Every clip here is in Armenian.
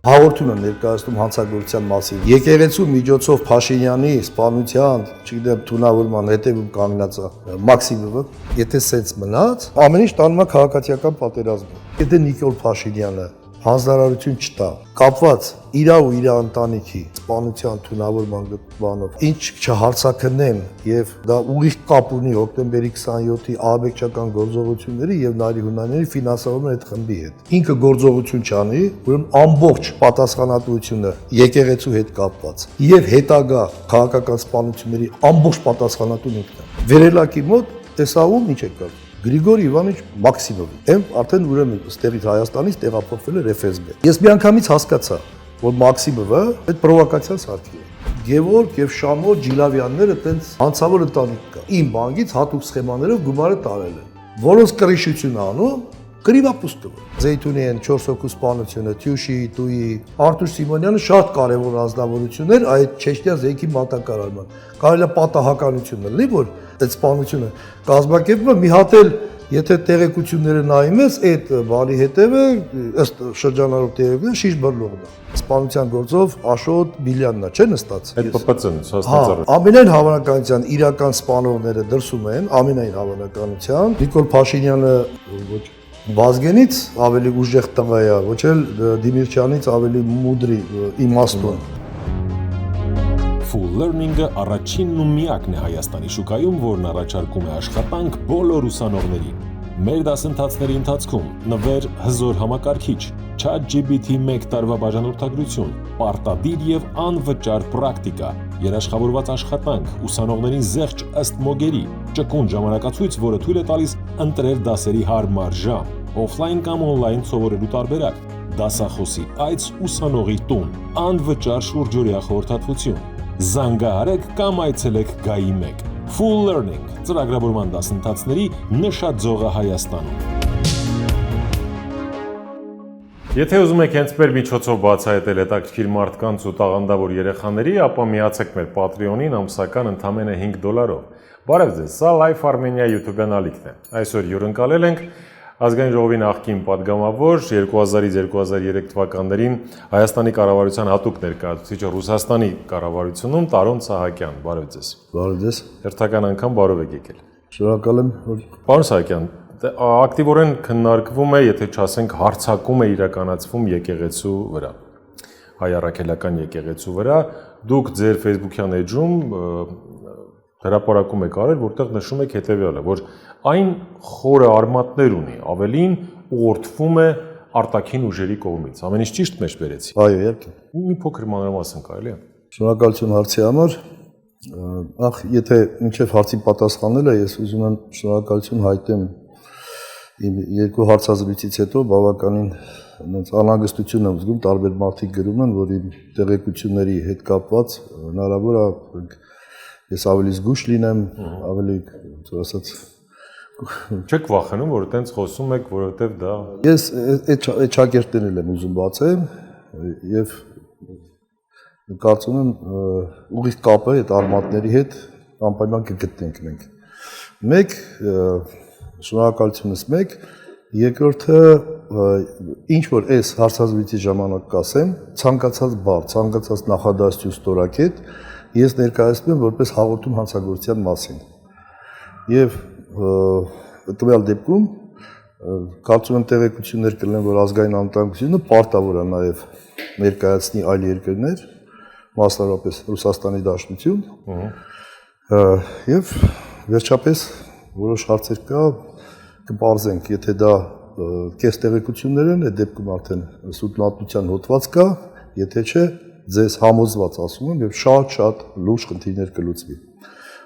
Հաղորդում եմ ներկայացնում հանցագործության մասին։ Եկեղեցու միջոցով Փաշինյանի սպանության, չգիտեմ, թունավորման հետևում կանգնած է Մաքսիմովը, եթե սենց մնաց, ամեն ինչ տանում է քաղաքացիական պատերազմը։ Եթե Նիկոլ Փաշինյանը հանձնարարություն չտա, կապված իր ու իր ընտանիքի սպանության թունավորման բանով, ինչ չհարցակնեն եւ դա ուղիղ կապ ունի հոկտեմբերի 27-ի ահաբեկչական գործողությունների եւ Նարի Հունանյանի ֆինանսավորման այդ խմբի հետ։ Ինքը գործողություն չանի, ուրեմն ամբողջ պատասխանատվությունը եկեղեցու հետ կապված եւ հետագա քաղաքական սպանությունների ամբողջ պատասխանատուն ինքն է։ Վերելակի մոտ տեսա ում ինչ է կար։ Գրիգորի Իվանիչ Մաքսիմովի, արդեն ուրեմն ստերից Հայաստանից տեղափոխվել էր FSB։ Ես մի անգամից հասկացա, որ Մաքսիմովը այդ պրովոկացիան սարքի է։ Գևորգ եւ Շամոլ Ջիլավյանները տենց հանցավոր ընտանիք կա։ Իմ բանկից հատուկ սխեմաներով գումարը տարել են։ Որոնց կրիշություն անում Կրիվապուստովը։ Զեյթունի են 4 հոգու սպանությունը, Թյուշի, Տուի, Արտուր Սիմոնյանը շատ կարևոր անձնավորություններ այդ Չեչնիա զենքի մատակարարման։ Կարելի է պատահականություն լինի, որ այդ սպանությունը կազմակերպվում է մի հատ էլ, եթե տեղեկությունները նայում ես, այդ բանի հետևը ըստ շրջանառող տեղեկությունների շիշ բռնողն է։ Սպանության գործով Աշոտ Բիլյանն է, չէ՞ նստած։ Այդ ՊՊՑ-ն հաստատած։ Ամենայն հավանականության իրական սպանողները դրսում են, ամենայն հավանականության Նիկոլ Փաշինյանը ոչ Վազգենից ավելի ուժեղ տղա է, ոչ էլ Դիմիրճյանից ավելի մուդրի իմաստուն։ Full Learning-ը առաջինն ու միակն է Հայաստանի շուկայում, որն առաջարկում է աշխատանք բոլոր ուսանողներին։ Մեր դասընթացների ընթացքում նվեր հզոր համակարգիչ, ChatGPT 1 տարվա բաժանորդագրություն, պարտադիր եւ անվճար պրակտիկա, երաշխավորված աշխատանք, ուսանողներին զեղչ ըստ մոգերի, ճկուն ժամանակացույց, որը թույլ է տալիս ընտրել դասերի հարմար ժամ, օֆլայն կամ օնլայն սովորելու տարբերակ, դասախոսի այց ուսանողի տուն, անվճար շուրջօրյա խորհրդատվություն։ Զանգահարեք կամ այցելեք Գայի 1 Full Learning ծրագրավորման դասընթացների նշաձողը Հայաստանում։ Եթե ուզում եք հենց մեր միջոցով բացահայտել հետաքրքիր մարդկանց ու տաղանդավոր երեխաների, ապա միացեք մեր Patreon-ին ամսական ընդամենը $5։ Բարև ձեզ, սա Life Armenia YouTube-յան ալիքն է։ Այսօր հյուրընկալել ենք Ազգային ժողովի նախկին падգամավոր 2000-ից 2003 թվականներին Հայաստանի կառավարության հատուկ ներկայացուցիչ Ռուսաստանի կառավարությունում Տարոն Սահակյան։ Բարև ձեզ։ Բարև ձեզ։ Հերթական անգամ բարով եք եկել։ Շնորհակալ եմ, որ Պարոն Սահակյան, ակտիվորեն քննարկվում է, եթե չասենք հարձակում է իրականացվում եկեղեցու վրա, հայ առաքելական եկեղեցու վրա։ Դուք ձեր Facebook-յան էջում հրապարակում եք արել, որտեղ նշում եք հետևյալը, որ այն խորը արմատներ ունի, ավելին ուղղորդվում է արտաքին ուժերի կողմից։ Ամեն ինչ ճիշտ մեջ բերեցի։ այո, իհարկե։ Մի փոքր մանրամասն կարելի է։ Շնորհակալություն հարցի համար։ Եթե մինչև հարցի պատասխանելը ես ուզում եմ շնորհակալություն հայտնեմ իմ երկու հարցազրույցից հետո բավականին անհանգստություն եմ զգում, տարբեր մարդիկ գրում են, որ իմ տեղեկությունների հետ կապված հնարավոր է ես ավելի զգուշ լինեմ, ավելի, ասած, չեք վախենում, որ այտենց խոսում եք, որովհետև դա ես այդ շակերտներն եմ ուզում բացեմ եւ կարծում եմ ուղիղ կապը այդ արմատների հետ անպայման կգտնենք մենք։ Մեկ շնորհակալությունս մեկ, երկրորդը ինչ որ այս հարցազրույցի ժամանակ կասեմ, ցանկացած բառ, ցանկացած նախադասություն ստորակետ ես ներկայացնում եմ որպես հաղորդում հանցագործության մասին։ Եվ տվյալ դեպքում կարծում եմ տեղեկություններ կլինեն, որ ազգային անվտանգությունը պարտավոր է նաև ներկայացնի այլ երկրներ, մասնավորապես Ռուսաստանի Դաշնություն։ Եվ վերջապես որոշ հարցեր կա, կպարզենք, եթե դա կես տեղեկություններ են, այդ դեպքում արդեն սուտնատության հոդված կա, եթե չէ, ձեզ համոզված ասում եմ եւ շատ լուրջ խնդիրներ կլուծվի։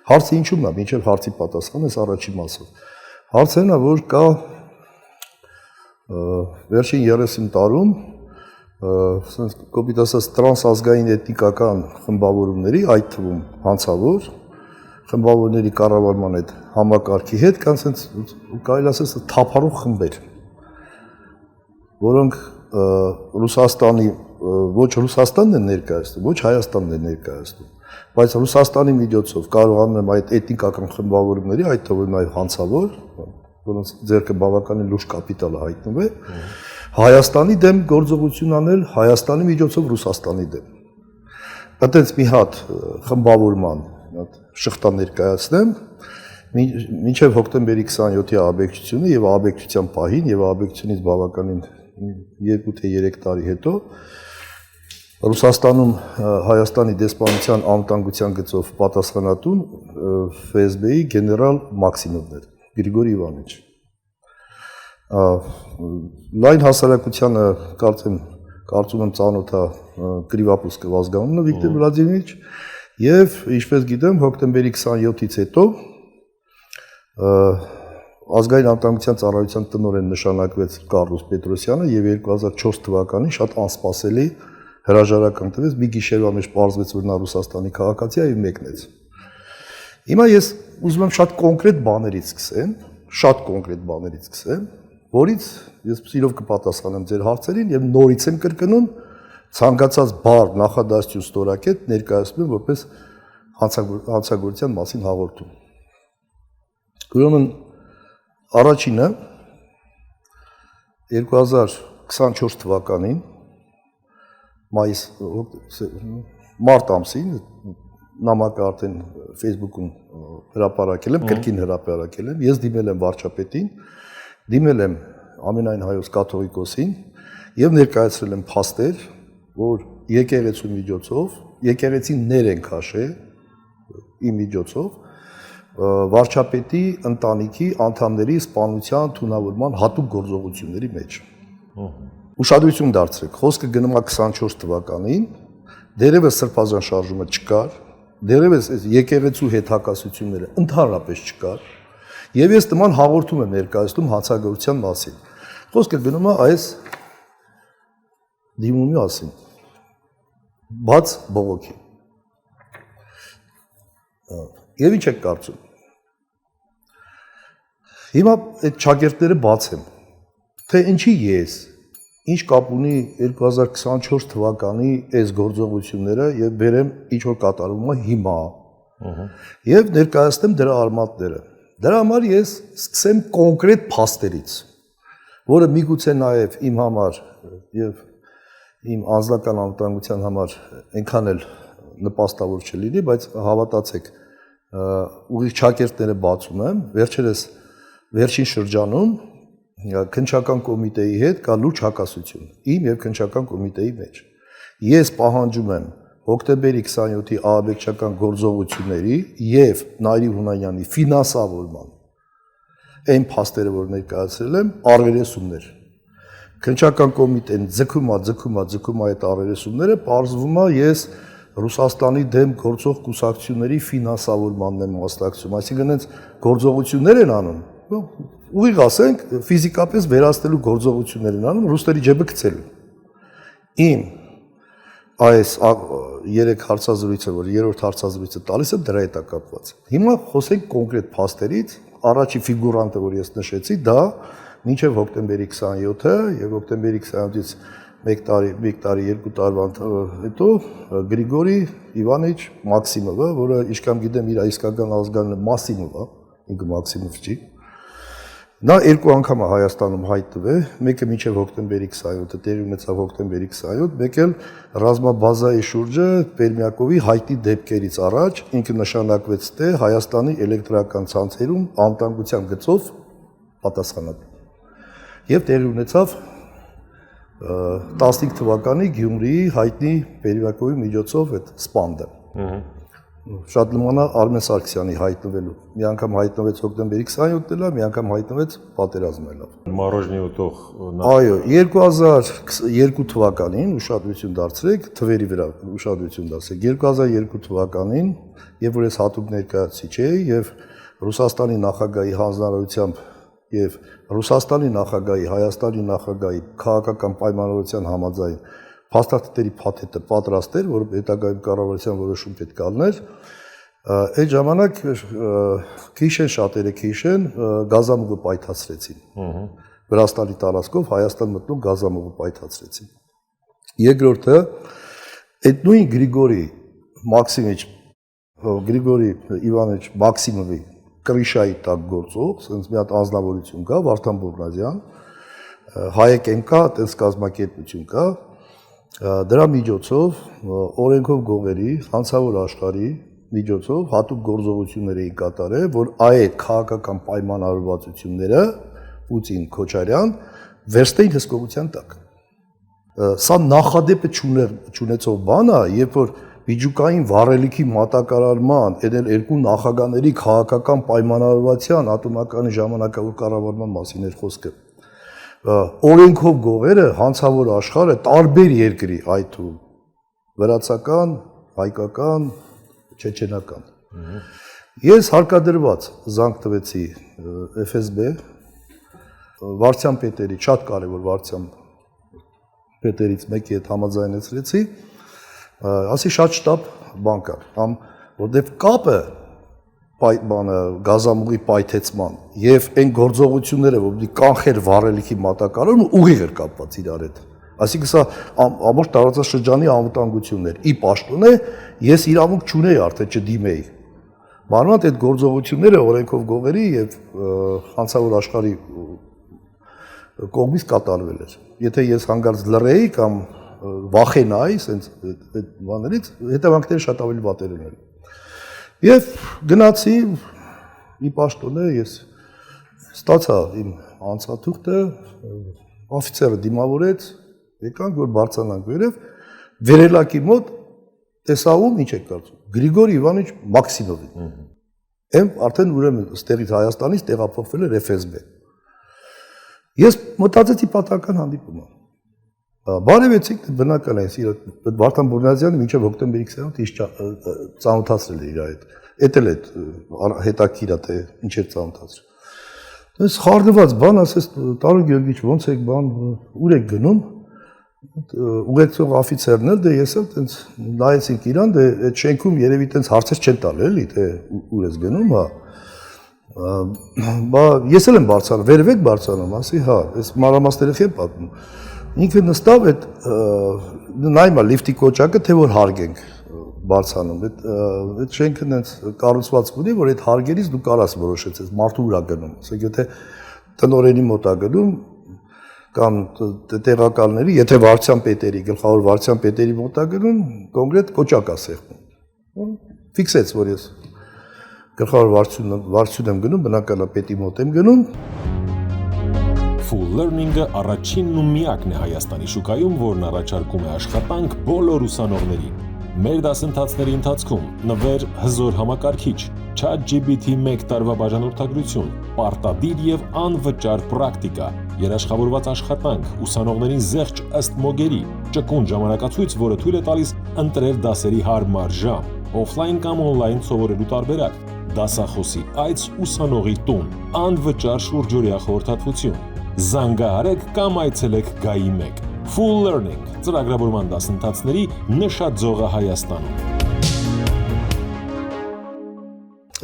Հարցը ինչու՞մն է, մինչև հարցի պատասխանը այս առաջին մասով։ Հարցը նա որ կա վերջին 30 տարում ասենք կոպիտ ասած տրանսազգային էթնիկական խմբավորումների, այդ թվում հանցավոր խմբավորների կառավարման այդ համակարգի հետ կան ասենց կարելի ասած թափառող խմբեր, որոնք Ռուսաստանի ոչ Ռուսաստանն է ներկայացնում, ոչ Հայաստանն է ներկայացնում, բայց Ռուսաստանի միջոցով կարողանում եմ այդ էթնիկական խմբավորումների, այդ թվում նաև հանցավոր, որոնց ձեռքը բավականին լուրջ կապիտալ է հայտնվում, Հայաստանի դեմ գործողություն անել, Հայաստանի միջոցով Ռուսաստանի դեմ։ Այդպես մի հատ խմբավորման շղթա ներկայացնեմ, մինչև հոկտեմբերի 27-ի աբեկչությունը եւ աբեկչության պահին եւ աբեկչությունից բավականին 2 թե 3 տարի հետո Ռուսաստանում Հայաստանի դեսպանության անվտանգության գծով պատասխանատուն ՖՍԲ-ի գեներալ Մաքսիմովն էր, Գրիգորի Իվանիչ։ Լայն հասարակությանը կարծում եմ ծանոթ է Կրիվապուսկը Վազգանունը Վիկտոր Վլադիմիրիչ եւ ինչպես գիտեմ հոկտեմբերի 27-ից հետո ազգային անվտանգության ծառայության տնօրեն նշանակվեց Կառլոս Պետրոսյանը եւ 2004 թվականին շատ անսպասելի հրաժարական տվեց, մի գիշերվա մեջ պարզվեց, որ նա Ռուսաստանի քաղաքացի է եւ մեկնեց։ Հիմա ես ուզում եմ շատ կոնկրետ բաներից սկսեմ, որից ես սիրով կպատասխանեմ ձեր հարցերին եւ նորից եմ կրկնում ցանկացած բառ նախադասություն ստորակետ ներկայացնում եմ որպես հանցագործության մասին հաղորդում։ Ուրեմն առաջինը 2024 թվականին մարտ ամսին նամակը արդեն Facebook-ում հրապարակել եմ, կրկին հրապարակել եմ, ես դիմել եմ վարչապետին, դիմել եմ ամենայն հայոց կաթողիկոսին եւ ներկայացրել եմ փաստեր, որ եկեղեցու միջոցով, եկեղեցին ներ են քաշել իմ միջոցով վարչապետի ընտանիքի անդամների սպանության թունավորման հատուկ գործողությունների մեջ։ Ուշադրություն դարձրեք, խոսքը գնում է 24 թվականին, դերևս սրբազան շարժումը չկար, դերևս այս եկեղեցու հետ հակասությունները ընդհանրապես չկար, եւ ես նման հաղորդում եմ ներկայացնում հանցագործության մասին։ Խոսքը գնում է այս դիմումի մասին։ Բաց բողոքի։ Եվ ինչ եք կարծում։ Հիմա այդ ճակերտները բացեմ, թե ինչի ես, ինչ կապ ունի 2024 թվականի այս գործողությունները եւ բերեմ ինչ որ կատարվում է հիմա։ Եվ ներկայացնեմ դրա արմատները։ Դրա համար ես սկսեմ կոնկրետ փաստերից, որը միգուցե նաեւ իմ համար եւ իմ անձնական անվտանգության համար այնքան էլ նպաստավոր չլինի, բայց հավատացեք, ուղիղ ճակերտները բացում եմ, վերջին շրջանում քննչական կոմիտեի հետ կա լուրջ հակասություն իմ եւ քննչական կոմիտեի մեջ։ Ես պահանջում եմ հոկտեմբերի 27-ի ահաբեկչական գործողությունների եւ Նարի Հունանյանի ֆինանսավորման այն փաստերը, որ ներկայացրել եմ, առերեսումներ։ Քննչական կոմիտեն ձգում է այդ առերեսումները, պարզվում է ես Ռուսաստանի դեմ գործող կուսակցությունների ֆինանսավորմանն եմ մասնակցում, այսինքն այնց գործողություններ են անում, ուղիղ ասենք ֆիզիկապես վերացնելու գործողություններ են անում ռուսների ջեբը գցելու։ Իմ այս 3 հարցազրույցը, որ երրորդ հարցազրույցը տալիս եմ, դրա հետ է կապված։ Հիմա խոսենք կոնկրետ փաստերից, առաջի ֆիգուրանտը, որ ես նշեցի, դա մինչև հոկտեմբերի 27-ը եւ հոկտեմբերի 27-ից 1 տարի 2 տարվա հետո Գրիգորի Իվանիչ Մաքսիմովը, որը ինչքան գիտեմ իր իսկական ազգանունը Մասիմով է, ինքը Մաքսիմով չի։ Նա 2 անգամ է Հայաստանում հայտնվել, մեկը մինչև հոկտեմբերի 27-ը տեղի ունեցավ հոկտեմբերի 27, մեկ էլ ռազմաբազայի շուրջը Պերմյակովի հայտնի դեպքերից առաջ ինքը նշանակվեց թե Հայաստանի էլեկտրական ցանցերում անվտանգության գծով պատասխանատու։ Եվ տեղի ունեցավ 15 թվականի Գյումրիի հայտնի Պերմյակովի միջոցով այդ սպանդը։ Շատ նման է Արմեն Սարգսյանի հայտնվելու։ Մի անգամ հայտնվեց հոկտեմբերի 27-ը, մի անգամ հայտնվեց պատերազմելը։ Մարոժնի ուտող Այո, 2002 թվականին ուշադրություն դարձրեք, թվերի վրա ուշադրություն դարձրեք։ 2002 թվականին, երբ որ ես հատուկ ներկայացուցիչ էի եւ Ռուսաստանի նախագահի հանձնարարությամբ եւ Ռուսաստանի նախագահի, Հայաստանի նախագահի քաղաքական պայմանավորության համաձայն փաստաթղթերի փաթեթը պատրաստ էր, որ հետագայում կառավարության որոշում պետք է լիներ, այդ ժամանակ շատերը քիշեն գազամուղը պայթացրեցին։ Վրաստանի տարածքով Հայաստան մտնում գազամուղը պայթացրեցին։ Երկրորդը այդ նույն Գրիգորի Իվանիչ Մաքսիմովի կրիշայի տակ գործող, ասենց մի հատ անձնավորություն կա, Վարդան Բուրնազյան, Հայեկեն կա, այդպես կազմակերպություն կա, դրա միջոցով օրենքով գողերի, հանցավոր աշխարհի միջոցով հատուկ գործողություններ էին կատարել, որ այդ քաղաքական պայմանավորվածությունները Պուտին, Քոչարյան վերստեին հսկողության տակ։ Սա նախադեպը չունեցող բան է, երբ որ միջուկային վառելիքի մատակարարման, այլ երկու նախագահների քաղաքական պայմանավորվածության ատոմականի ժամանակավոր կառավարման մասին էր խոսքը։ Օրենքով գողերը հանցավոր աշխարհը տարբեր երկրի, այդ ու վրացական, հայկական, չեչենական։ Ես հարկադրված զանգ տվեցի FSB վարչության պետերի, շատ կարևոր վարչության պետերից մեկի հետ համաձայնեցրեցի, ասի շատ շտապ բան կար, որտեվ կապը գազամուղի պայթեցման եւ այն գործողությունները, որ դի կանխեր վառելիքի մատակարարումը ուղիղ էր կապված իրար հետ։ Այսինքն սա ամբողջ տարածաշրջանի անվտանգությունն էր։ Ի պաշտոնե ես իրավունք չունեի արդեն չդիմեի։ Մանավանդ այդ գործողությունները օրենքով գողերի եւ հանցավոր աշխարհի կողմից կատարվել էր։ Եթե ես հանգարց լռեի կամ վախենայի, ասենց այդ բաներից, հետևանքները շատ ավելի վատեր են եղել։ Եվ գնացի ի պաշտոնե ես ստացա իմ անցաթուղթը, օֆիցերը դիմավորեց, եկանք որ բարձրանանք վերև, վերելակի մոտ տեսա ում ինչ եք կարծում, Գրիգորի Իվանիչ Մաքսիմովին։ Եմ արդեն ուրեմն ստեղից Հայաստանից տեղափոխվել էր FSB։ Ես մտածեցի պատահական հանդիպում է։ Բարևեցիք, բնական է, Վարդան Բուրնազյանը մինչև հոկտեմբերի 20-ին իշ ծանոթացրել է իր հետ։ Էդ էլ է հետաքրքիր է, թե ինչ էր ծանոթացրել։ Այս խառնված բան, ասես Տարոն Գեորգիչ, ոնց եք բան, ուր եք գնում։ Ուղեկցող օֆիցերն էլ, դե ես էլ տենց նայեցինք իրան, դե այդ շենքում երևի տենց հարցեր չեն տալ էլի, թե ուր ես գնում, հա։ Բա ես էլ եմ բարձրանում, վերևեք բարձրանում, ասի, հա, այս մանրամասները չեմ պատմում։ Ինքը նստավ այդ նայմա լիֆտի կոճակը, թե որ հարգենք բարձանում, այդ շենքն այնց կառուցված ունի, որ այդ հարգերից դու կարաս որոշեցես, մարդու ուրա գնում, ասեք եթե տնօրենի մոտ է գնում, կամ տեղակալների, եթե վարչության պետերի, գլխավոր վարչության պետերի մոտ է գնում, կոնկրետ կոճակ է սեղմում, ֆիքսեց, որ ես գլխավոր վարչություն եմ գնում, բնական է պետի մոտ եմ գնում, Full Learning-ը առաջինն ու միակն է Հայաստանի շուկայում, որն առաջարկում է աշխատանք բոլոր ուսանողներին։ Մեր դասընթացների ընթացքում նվեր հզոր համակարգիչ, ChatGPT 1 տարվա բաժանորդագրություն, պարտադիր եւ անվճար պրակտիկա, երաշխավորված աշխատանք, ուսանողներին զեղչ ըստ մոգերի, ճկուն ժամանակացույց, որը թույլ է տալիս ընտրել դասերի հարմար ժամ, օֆլայն կամ օնլայն սովորելու տարբերակ, դասախոսի այց ուսանողի տուն, անվճար շուրջօրյա խորհրդատվություն։ Զանգահարեք կամ այցելեք Գայի 1 Full Learning ծրագրավորման դասընթացների նշաձողը Հայաստանում։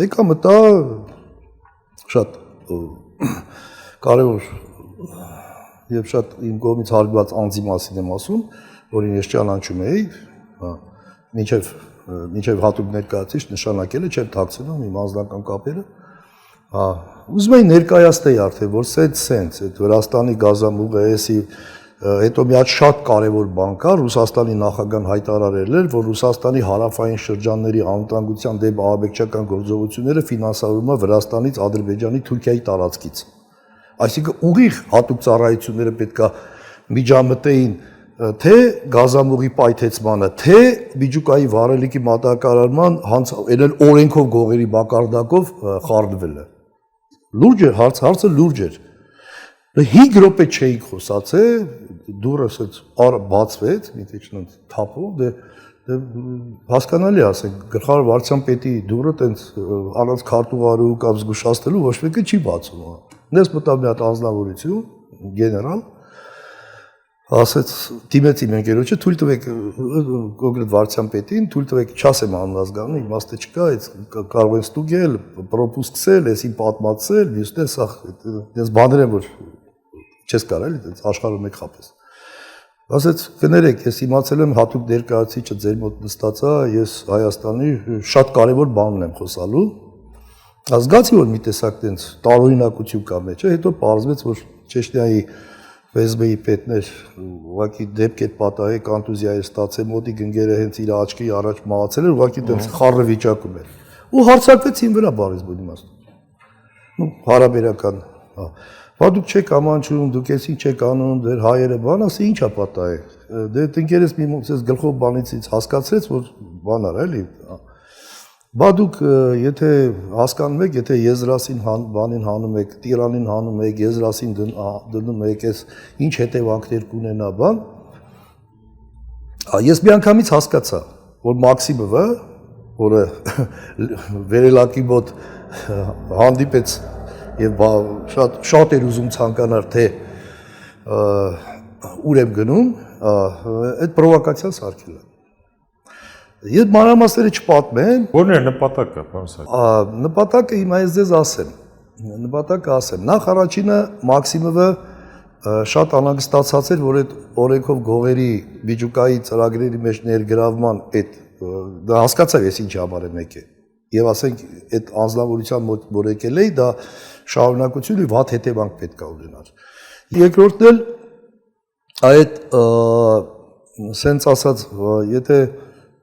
Եկա մտա շատ կարևոր եւ շատ իմ կողմից հարգված անձի մասին եմ ասում, որին ես ճանաչում էի, մինչև հատուկ ներկայացուցիչ նշանակել է, չեմ թաքցնում իմ անձնական կապերը։ Ուզում էի ներկայացնել արդեն, որ սենց այդ Վրաստանի գազամուղը էսի հետո մի հատ շատ կարևոր բան կա, Ռուսաստանի նախագահան հայտարարել էր, որ Ռուսաստանի հարավային շրջանների անվտանգության դեմ ահաբեկչական գործողությունները ֆինանսավորվում է Վրաստանից, Ադրբեջանի, Թուրքիայի տարածքից։ Այսինքն ուղիղ հատուկ ծառայությունները պետքա միջամտեին թե գազամուղի պայթեցմանը, թե միջուկայի վառելիքի մատակարարման այլ օրենքով գողերի մակարդակով խառնվելը։ Լուրջ էր, հարցը լուրջ էր։ 5 րոպե չէինք խոսացել, դուրը ասեց բացվեց, մի քիչ թափով, դե հասկանալի ասենք, գլխավոր վարչության պետի դուրը տենց առանց քարտուղարու կամ զգուշացնելու ոչ մեկը չի բացում։ Ես մտավ մի հատ անձնավորություն, գեներալ, ասեց դիմեց իմ ընկերոջը, թույլ տվեք կոնկրետ վարչության պետին, թույլ տվեք չասեմ անհասկանում, իմաստը չկա, կարող են ստուգել, պրոպուսկսել, էսին պատմացել, մյուսն է սա, ես բաներ եմ, որ չես կարել, աշխարհում եք խապես։ Ասեց կներեք, ես իմացել եմ հատուկ ներկայացուցիչը ձեր մոտ նստած է, ես Հայաստանի շատ կարևոր բանն եմ խոսալու։ Զգացի որ մի տեսակ տենց տարօրինակություն կա մեջը, հետո պարզվեց, որ Չեչնիայի ՖՍԲ-ի պետներ ուղղակի դեպք այդ պատահի կոնտուզիա էր ստացել մոտի գնգերը հենց իր աչքի առաջ մահացել էր ուղղակի դեռ խառը վիճակում էր ու հարձակվեցին վրա բարես բունի իմաստով հարաբերական բա դուք չեք ամանչում դուք էսին չեք անում դեր հայերը բան ասի ինչա պատահի դե տնկերս մի մոտ էս գլխով բանիցից հասկացրեց որ բան արա էլի բա դուք եթե հասկանում եք եթե եզրասին բանին հանում եք տիրանին հանում եք եզրասին դնում եք էս ինչ հետևանքներ կունենա բան ես մի անգամից հասկացա որ Մաքսիմովը որը վերելակի մոտ հանդիպեց եւ շատ էր ուզում ցանկանալ թե ուր եմ գնում այդ պրովոկացիան սարքել է Ես մանրամասները չպատմեմ Որն է նպատակը պարոն Սարգսյան նպատակը հիմա ես ձեզ ասեմ նախ առաջինը Մաքսիմովը շատ անհանգստացած էր որ այդ օրենքով գողերի վիճուկայի ծրագրերի մեջ ներգրավման այդ դա հասկացավ ես ինչ համար եմ եկել եւ ասենք այդ անձնավորության մոտ որ եկել էի դա շարունակություն ու վատ հետևանք պետք է ունենար երկրորդն էլ այդ սենց ասած եթե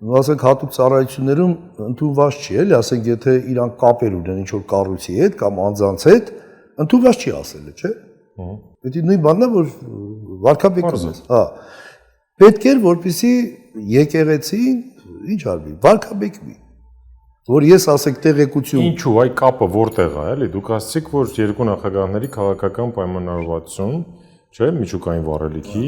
ասենք հատուկ ծառայություններում ընդունված չի էլի ասենք եթե իրանք կապեր ունեն ինչ որ կառույցի հետ կամ անձանց հետ ընդունված չի ասել չէ Դա նույն բանն է որ վարկաբեկում է հա պետք էր որպեսի եկեղեցին ինչ արվի վարկաբեկվի որ ես ասենք տեղեկություն Ինչու այ կապը որտեղ է էլի դուք ասացիք որ երկու նախագահների քաղաքական պայմանավորվածություն չէ միջուկային վառելիքի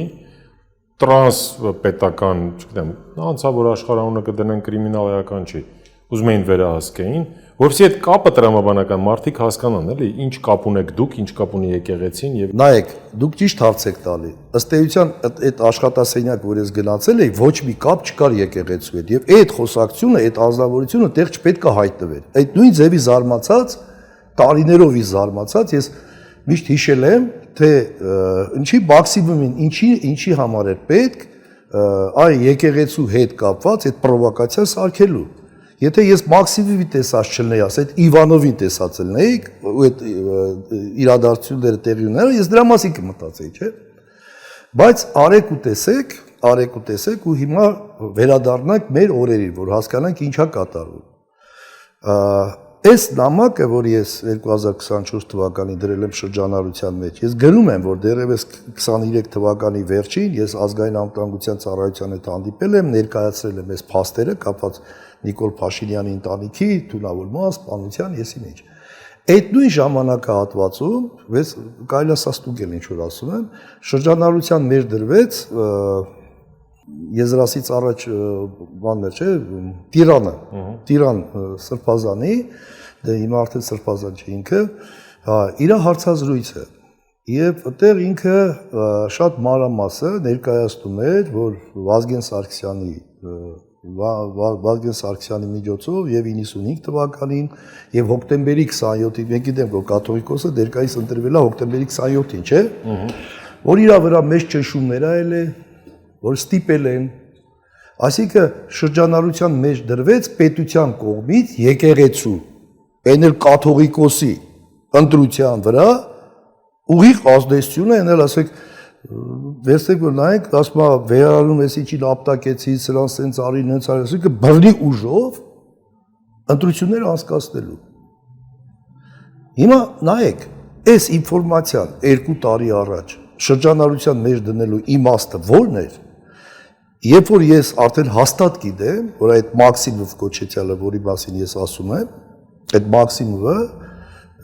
տրանս պետական, չգիտեմ, անցավոր աշխարհանունը կդնեն կրիմինալական չի։ Ուզում էին վերահսկեին, որովհետեւ այդ կապը տրամաբանական մարդիկ հասկանան, էլի, ինչ կապ ունեք դուք, ինչ կապ ունի եկեղեցին եւ Նայեք, դուք ճիշտ հարց եք տալի։ Ըստ էության այդ աշխատասենյակ, որ ես գնացել էի, ոչ մի կապ չկար եկեղեցու հետ եւ այդ խոսակցությունը, այդ անձնավորությունը տեղ չպետք է հայտնվեր։ Այդ նույն ձևի զարմացած, տարիներով ի զարմացած ես միշտ հիշել եմ թե ինչի Մաքսիմովին ինչի համար էր պետք այ եկեղեցու հետ կապված այդ պրովոկացիա սարքելու եթե ես Մաքսիմովի տեսած չլնեի ասել Իվանովին տեսած լնեի ու այդ իրադարձությունները տեղի ունենալը ես դրա մասին կմտածեի չէ բայց արեք ու տեսեք ու հիմա վերադառնանք մեր օրերին որ հասկանանք ինչա կատարվում Այս նամակը, որ ես 2024 թվականին դրել եմ շրջանառության մեջ, ես գրում եմ, որ դեռևս 23 թվականի վերջին ես ազգային անվտանգության ծառայության հետ հանդիպել եմ, ներկայացրել եմ այս փաստերը կապված Նիկոլ Փաշինյանի ընտանիքի թունավորման, սպանության, եսի մեջ։ Այդ նույն ժամանակահատվածում, ես կարելի է ստուգել ինչ որ ասում եմ, շրջանառության մեջ դրվեց Եզրասից առաջ բանն էր, չէ, Տիրան Սրբազանի, դե հիմա արդեն Սրբազան չէ ինքը, իր հարցազրույցը։ Եվ այդտեղ ինքը շատ մանրամասը ներկայացնում էր, որ Վազգեն Սարգսյանի միջոցով եւ 95 թվականին եւ հոկտեմբերի 27-ին, մենք գիտենք, որ կաթողիկոսը դերկայիս ընտրվել է հոկտեմբերի 27-ին, չէ, որ իր վրա մեծ ճնշումներ այլ է որ ստիպել են, այսինքն շրջանառության մեջ դրվեց պետության կողմից եկեղեցու, այն էլ կաթողիկոսի ընտրության վրա ուղիղ ազդեցություն է, այնել ասեք, վերցեք որ նայեք, ասում է վերարանում ես ինչին ապտակեցի, սրան սենց արին, հենց արին, ասինքն բռնի ուժով ընտրությունները անցկացնելու։ Հիմա նայեք, այս ինֆորմացիան 2 տարի առաջ շրջանառության մեջ դնելու իմաստը ո՞րն էր։ Երբ որ ես արդեն հաստատ գիտեմ, որ այդ Մաքսիմով կոչեցյալը, որի մասին ես ասում եմ, այդ Մաքսիմովը,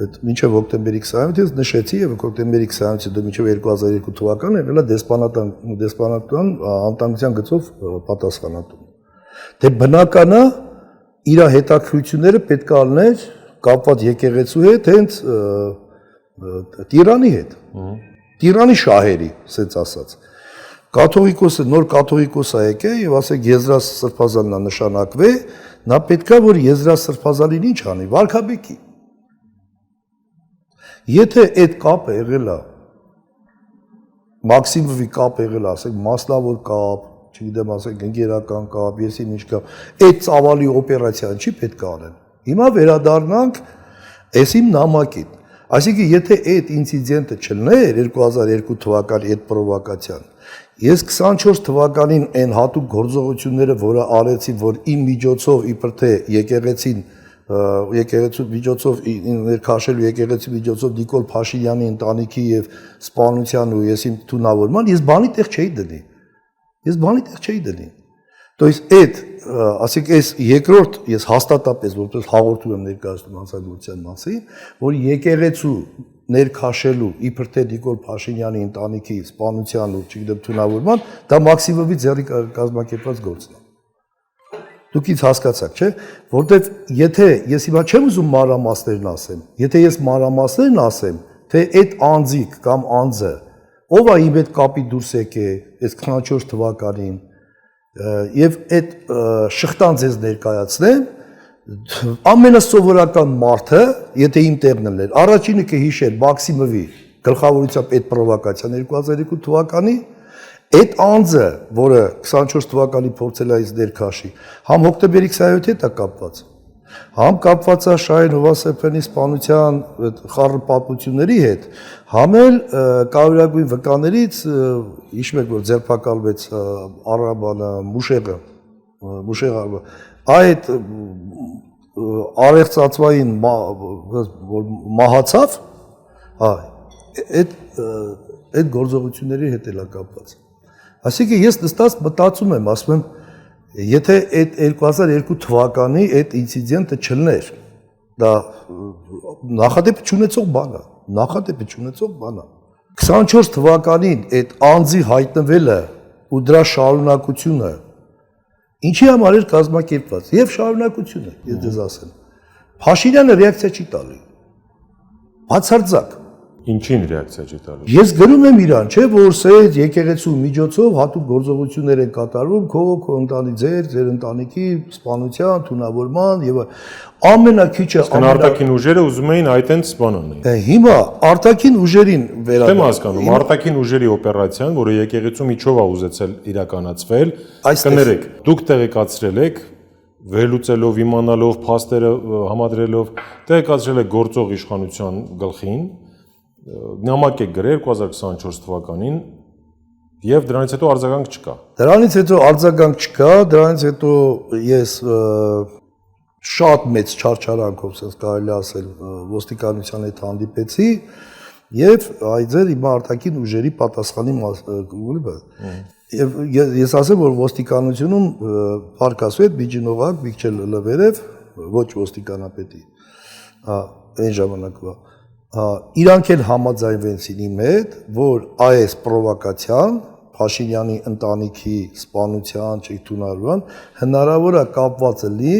այդ մինչև հոկտեմբերի 27-ից ես նշեցի եւ հոկտեմբերի 27-ից դե մինչև 2002 թվականն եղել է դեսպանատան անվտանգության գծով պատասխանատու։ Դե բնականա իր հետաքրությունները պետք է ալներ կապված եկեղեցու հետ, հենց Տիրանի հետ։ Տիրանի շահերի, ասենց ասած։ Կաթողիկոսը նոր կաթողիկոս է եկել եւ ասեք Եզրաս Սրբազանն է նշանակվե, նա պետքա որ Եզրաս Սրբազանին ինչ անի, վարկաբեկի։ Եթե այդ կապը եղել է Մաքսիմովի կապ եղել է, ասենք մասնավոր կապ, չգիտեմ, ասենք ընկերական կապ, եսի ինչ կապ, այդ ծավալի օպերացիան չի պետք է անեն։ Հիմա վերադառնանք այս իմ նամակին։ Այսինքն եթե այդ ինցիդենտը չլներ 2002 թվականի այդ պրովոկացիան, ես 24 թվականին այն հատուկ գործողությունները, որը արեցի, որ իմ միջոցով իբր թե եկեղեցու միջոցով ներքաշելու եկեղեցու միջոցով Նիկոլ Փաշինյանի ընտանիքի եւ սպանության ու եսին թունավորման, ես բանի տեղ չէի դնի։ То есть այդ, ասենք այս երկրորդ ես հաստատապես որպես հաղորդում եմ ներկայացնում հանցագործության մասին, որ եկեղեցու ներքաշելու իբր թե Նիկոլ Փաշինյանի ընտանիքի սպանության ու չգիտեմ թունավորման, դա Մաքսիմովի ձեռի կազմակերպված գործն է։ Դուք ինձ հասկացաք, չէ՞, որտեվ եթե ես հիմա չեմ ուզում մանրամասներն ասեմ, եթե ես մանրամասներն ասեմ, թե այդ անձիկ կամ անձը ով է իմ հետ կապի դուրս եկե այս 24 թվականին եւ այդ շղթան ձեզ ներկայացնեմ, ամենասովորական մարդը, եթե իմ տեղն էր, առաջինը կհիշեր Մաքսիմովի գլխավորությամբ այդ պրովոկացիան 2002 թվականի, այդ անձը, որը 24 թվականի փորձել է ինձ ներքաշի, համ հոկտեմբերի 27-ի հետ է կապված, համ կապված է Շահեն Հովհաննիսյանի սպանության խառը պատմությունների հետ, համ էլ կարևորագույն վկաներից հիշում եք, որ ձերբակալվեց Արաբանը Մուշեղը, այդ արեղծածվային մահացավ, այդ գործողությունների հետ էլ է կապված։ Այսինքն ես նստած մտածում եմ, ասում եմ, եթե այդ 2002 թվականի այդ ինցիդենտը չլներ, դա նախադեպ չունեցող բան է։ 24 թվականին այդ անձի հայտնվելը ու դրա շարունակությունը ինչի համար էր կազմակերպված եւ շարունակությունը, ես դες ասեմ։ Փաշինյանը ռեակցիա չի տալի։ Բացարձակ։ Ինչին ռեակցիա չի տալու։ Ես գրում եմ իրան, չէ, որ սեյ եկեղեցու միջոցով հատուկ գործողություններ են կատարվում քո ընտանի ձեր ընտանիքի սպանության, թունավորման եւ ամենակիչը արտաքին ուժերը ուզում էին այդտենց սպանան։ Հիմա արտաքին ուժերին Չեմ հասկանում, արտաքին ուժերի օպերացիան, որը եկեղեցու միջով է ուզեցել իրականացվել, կներեք, դուք տեղեկացրել եք վերլուծելով, իմանալով, փաստերը համադրելով, տեղեկացրել եք գործող իշխանության գլխին նամակ եք գրել 2024 թվականին եւ դրանից հետո արձագանք չկա։ Դրանից հետո ես շատ մեծ չարչարանքով, ասես կարելի ասել, ոստիկանության հետ հանդիպեցի եւ այդեր իմ արտաքին ուժերի պատասխանի եւ ես ասեմ, որ ոստիկանությունում Փարքասու հետ Բիջինովակ, Միքչել Լվերև, ոչ ոստիկանապետի, այն ժամանակվա իրանք էլ համաձայնվեցին իմ հետ, որ այս պրովոկացիան Փաշինյանի ընտանիքի սպանության, չթունավորման հնարավոր է կապված լինի,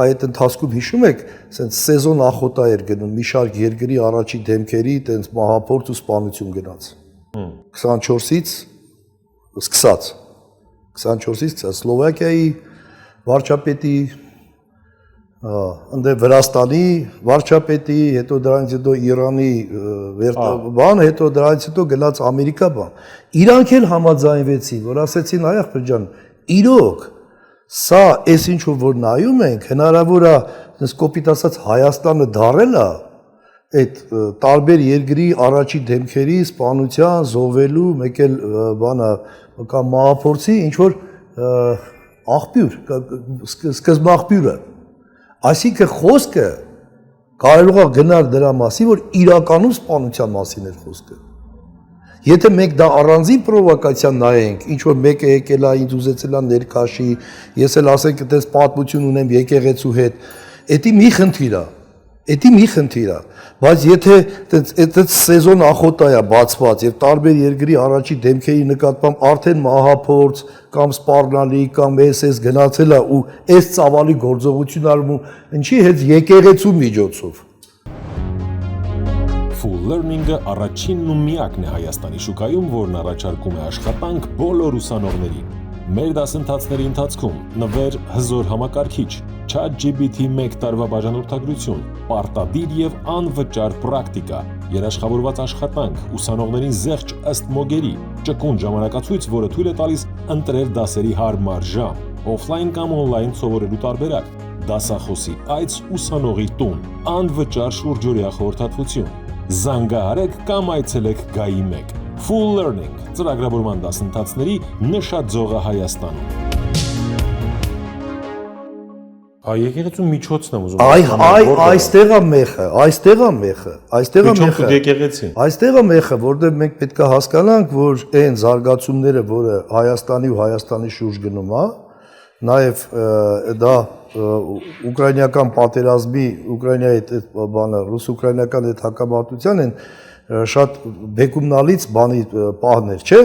այդ ընթացքում հիշում եք, ասենց սեզոն ախոտա էր գնում, մի շարք երկրի առաջի դեմքերի տենց մահափորձ ու սպանություն գնաց։ 24-ից սկսած Սլովակիայի վարչապետի ընդ Վրաստանի վարչապետի, հետո դրանից հետո Իրանի բան, հետո դրանից հետո գնաց Ամերիկա բան։ Իրանք էլ համաձայնվեցին, որ ասեցին, այ ախպեր ջան, իրոք սա այս ինչ որ նայում ենք, հնարավոր է, այնպես կոպիտ ասած Հայաստանը դարել է այդ տարբեր երկրի առաջի դեմքերի սպանության, զոհվելու, մեկ էլ բանը կամ մահափորձի ինչ որ աղբյուր, սկզբաղբյուրը։ Այսինքն խոսքը կարող է գնալ դրա մասին, որ իրականում սպանության մասին էր խոսքը։ Եթե մենք դա առանձին պրովոկացիա նայենք, ինչ որ մեկը եկել է, ինձ ուզեցել է ներքաշի, ես էլ ասենք այդպես պատմություն ունեմ եկեղեցու հետ, դա մի խնդիր է, բայց եթե այդ սեզոն ախոտա է բացված եւ տարբեր երկրի առաջի դեմքերի նկատմամբ արդեն մահափորձ կամ սպառնալի կամ SS գնացել է ու այս ծավալի գործողություն արվում, ինչի հետ եկեղեցու միջոցով։ Full Learning-ը առաջինն ու միակն է Հայաստանի շուկայում, որն առաջարկում է աշխատանք բոլոր ուսանողներին։ Մեր դասընթացների ընթացքում նվեր հզոր համակարգիչ, ChatGPT 1 տարվա բաժանորդագրություն, պարտադիր եւ անվճար պրակտիկա, երաշխավորված աշխատանք, ուսանողներին զեղչ ըստ մոգերի, ճկուն ժամանակացույց, որը թույլ է տալիս ընտրել դասերի հարմար ժամ, օֆլայն կամ օնլայն սովորելու տարբերակ, դասախոսի այց ուսանողի տուն, անվճար շուրջօրյա խորհրդատվություն, Զանգահարեք կամ այցելեք Գայի 1 Full Learning ծրագրավորման դասընթացների նշաձողը Հայաստանում։ Եկեղեցու միջոցն եմ ուզում։ Այստեղ է մեխը, այստեղ է մեխը, այստեղ է մեխը։ Եկեղեցին։ Այստեղ է մեխը, որտեղ մենք պետք է հասկանանք, որ այն զարգացումները, որը Հայաստանի ու Հայաստանի շուրջ գնում է, նաև դա ուկրաինական պատերազմի, Ուկրաինայի այդ բանը, ռուս-ուկրաինական այդ հակամարտության են շատ բեկումնալից բանի պահներ, չէ՞։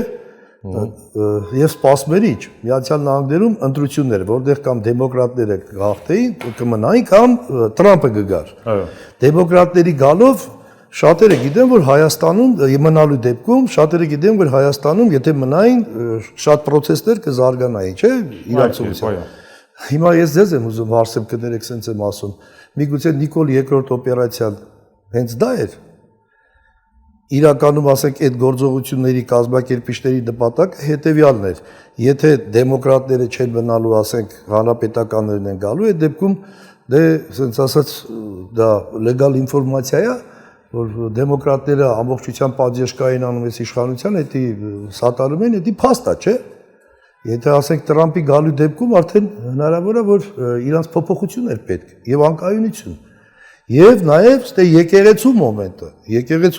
Եվ սպասմերիչ Միացյալ Նահանգներում ընտրություններ, որտեղ կամ դեմոկրատները գաղթեին, կմնային, կամ Տրամպը գգար։ Դեմոկրատների գալով շատերը գիտեն, որ Հայաստանում մնալու դեպքում շատերը գիտեն, որ Հայաստանում եթե մնային, շատ պրոցեսներ կզարգանային, չէ՞, իրացությունից։ Հիմա ես ձեզ եմ ուզում հարցեմ, կներեք, սենց եմ ասում։ Միգուցե Նիկոլ II օպերացիան հենց դա էր։ Իրականում ասենք այդ գործողությունների կազմակերպիչների նպատակը հետևյալն էր. եթե դեմոկրատները չեն մնալու, ասենք հանրապետականներն են գալու, այդ դեպքում դե ասենց ասած դա լեգալ ինֆորմացիա է, որ դեմոկրատները ամբողջությամբ պատժեշկային անում այս իշխանության, դա սատարում են, դա փաստ է, չէ՞։ Եթե ասենք Տրամպի գալու դեպքում արդեն հնարավոր է, որ իրանց փոփոխություններ պետք եւ անկայունություն։ Եվ նաև ստե եկեղեցու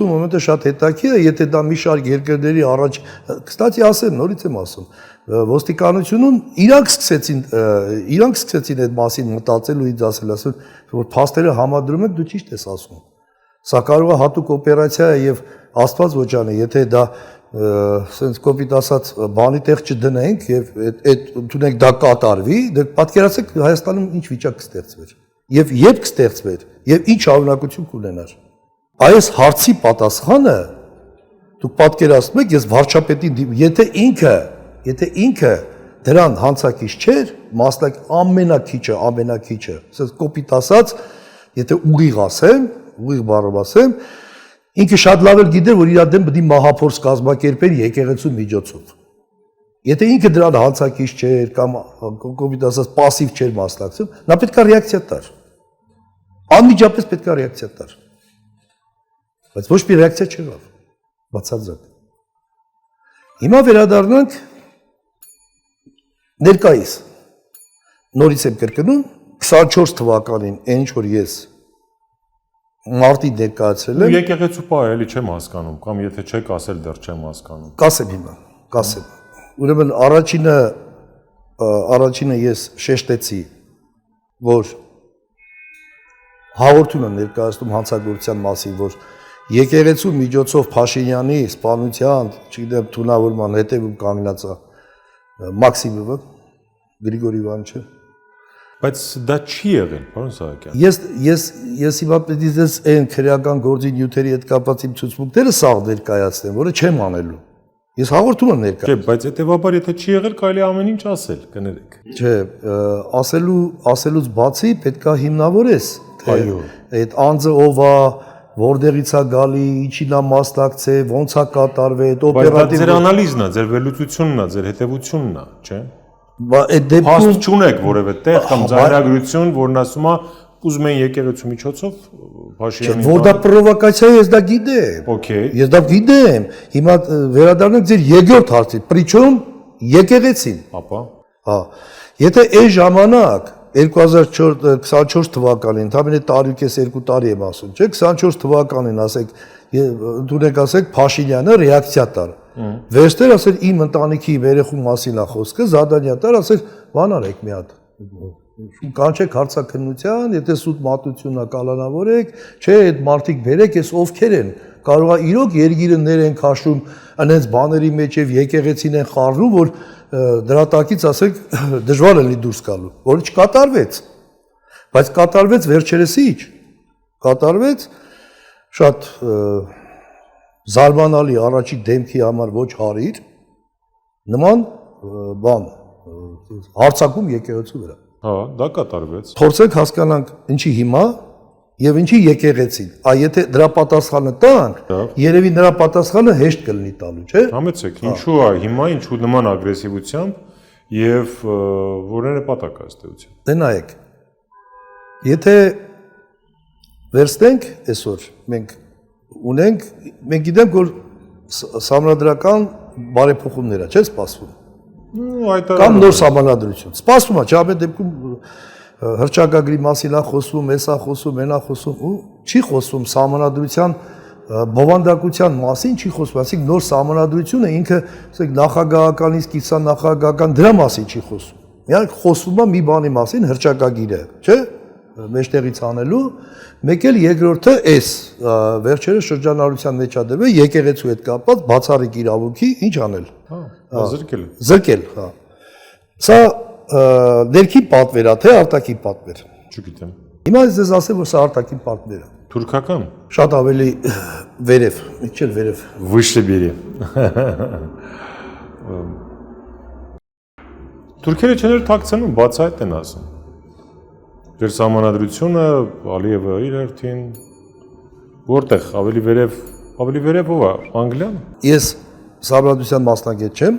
մոմենտը շատ հետաքրքիր է, եթե դա մի շարք երկրների առաջ, կստացի ասեմ, նորից եմ ասում, ոստիկանությունում իրանք սկսեցին այդ մասին մտածել ու ինձ ասել, որ փաստերը համադրում են, դու ճիշտ ես ասում։ Սա կարող է հատուկ օպերացիա է եւ Աստված ոչանի, եթե դա սենց կոպիտ ասած բանի տեղ չդնենք եւ այդ ընդունենք դա կատարվի, դե պատկերացեք Հայաստանում ինչ վիճակ կստեղծվեր։ Եվ երբ կստեղծվեր, եւ ինչ շարունակություն կունենար։ Այս հարցի պատասխանը դուք պատկերացնում եք, ես վարչապետին, եթե ինքը դրան հանցակից չէր, մասնակ ամենակիչը, ասես կոպիտ ասած, եթե ուղիղ բառով ասեմ, ինքը շատ լավ էլ գիտեր, որ իր դեմ պետք է մահափորձ կազմակերպեր եկեղեցու միջոցով։ Եթե ինքը դրան հանցակից չէր կամ կոպիտ ասած пассив չէր մասնակցում, նա պետք է ռեակցիա տար։ Անմիջապես պետք է ռեակցիա տար։ Բայց ոչ մի ռեակցիա չեղավ, բացարձակ։ Հիմա վերադառնանք ներկայիս։ Նորից եմ կրկնում, 24 թվականին, այն ինչ որ ես մարտի ներկայացրել եմ։ Եկեղեցու պահ էլի չեմ հասկանում, կամ եթե չեք ասել դեռ չեմ հասկանում։ Կասեմ հիմա, կասեմ։ Ուրեմն առաջինը ես շեշտեցի, որ հաղորդում եմ ներկայացնում հանցագործության մասին, որ եկեղեցու միջոցով Փաշինյանի սպանության, չգիտեմ, թունավորման հետևում կանգնած է Մաքսիմովը, Գրիգորի Իվանիչը։ Բայց դա չի եղել, պարոն Սահակյան։ Ես հիմա պետք է ձեզ այն քրեական գործի նյութերի հետ կապված իմ ցուցմունքները սաղ ներկայացնեմ, որը չեմ անելու։ Ես հաղորդում եմ ներկայ։ Չէ, բայց հետեւաբար եթե չի եղել, կարելի ամեն ինչ ասել, կներեք։ Չէ, ասելուց բացի պետք է հիմնավորես, թե այդ անձը ով է, որտեղից է գալի, ինչին է մասնակցել, ոնց է կատարվել, այդ օպերատիվ։ Բայց ձեր անալիզն է, ձեր վերլուծությունն է, ձեր հետևությունն է, չէ՞։ Այդ դեպքում Փաստ չունեք որևէ տեղ կամ ծայրագրություն, որն ասում է ուզում են եկեղեցու միջոցով Փաշինյանի։ որ դա պրովոկացիա է, ես դա գիտեմ։ Okay։ Ես դա գիտեմ։ Հիմա վերադառնանք ձեր երկրորդ հարցին, պրիչոմ եկեղեցին։ Ապա։ Հա։ Եթե այն ժամանակ 2024 թվականին, ընդամենը տարուկես 2 տարի եմ ասում, չէ՞, 24 թվականին ասեք, ընդունեք ասեք Փաշինյանը ռեակցիա տար։ Վերստեր ասել իմ ընտանիքի երեխու մասին է խոսքը, Զադանյա տար ասել բան արեք մի հատ։ Կանչեք հարցաքննության, եթե սուտ մատությունն է կալանավորեք, չէ, այդ մարդիկ բերեք, էս ովքեր են, կարող է իրոք երգիրը ներ են քաշում, այնպես բաների մեջ եւ եկեղեցին են խառնում, որ դրա տակից ասեք դժվար է լի դուրս գալու, որը չկատարվեց։ Բայց կատարվեց վերջերս ինչ։ Կատարվեց շատ զարմանալի առաջի դեմքի համար ոչ հարիր նման բան հարցակում եկեղեցու վրա։ Հա, դա կատարվեց։ Փորձենք հասկանանք ինչի հիմա եւ ինչի եկեղեցին։ Եթե դրա պատասխանը տանք, երևի նրա պատասխանը հեշտ կլինի տալու, չէ՞։ Համեցեք, ինչու է հիմա ինչու նման ագրեսիվությամբ եւ որը նպատակ է ըստեյության։ Դե նայեք։ Եթե վերստենք այսօր մենք ունենք, մենք գիտենք, որ սահմանադրական բարեփոխումներ է, չէ՞ սպասվում։ Կամ նոր սահմանադրություն։ Սպասվում է, չէ՞, ամեն դեպքում հռչակագրի մասին է խոսում, էսա խոսում, այնա խոսում, ու չի խոսում սահմանադրության բովանդակության մասին, չի խոսում, ասենք նոր սահմանադրությունը ինքը, ասենք նախագահականից կիսանախագահական դրա մասին չի խոսում։ Միայն խոսվում է մի բանի մասին, հռչակագիրը, չէ՞, մեջտեղից անելու, մեկ էլ երկրորդը էս վերջերս շրջանառության մեջ ա դրվել եկեղեցու հետ կապված բացառիկ իրավունքի ինչ անել։ Հա, զրկել։ Զրկել, հա։ Սա ներքի պատվեր է, թե արտաքին պատվեր։ Չգիտեմ։ Հիմա ես ասեմ, որ սա արտաքին պատվեր է։ Թուրքական։ Շատ ավելի վերև, իջել վերև։ Выше бери։ Թուրքերը չեն թաքցնում, բացահայտ են ասում։ Ձեր սահմանադրությունը Ալիևը իր հերթին որտեղ ավելի վերև ով է, Անգլիան։ Ես սահմանադրության մասնագետ չեմ։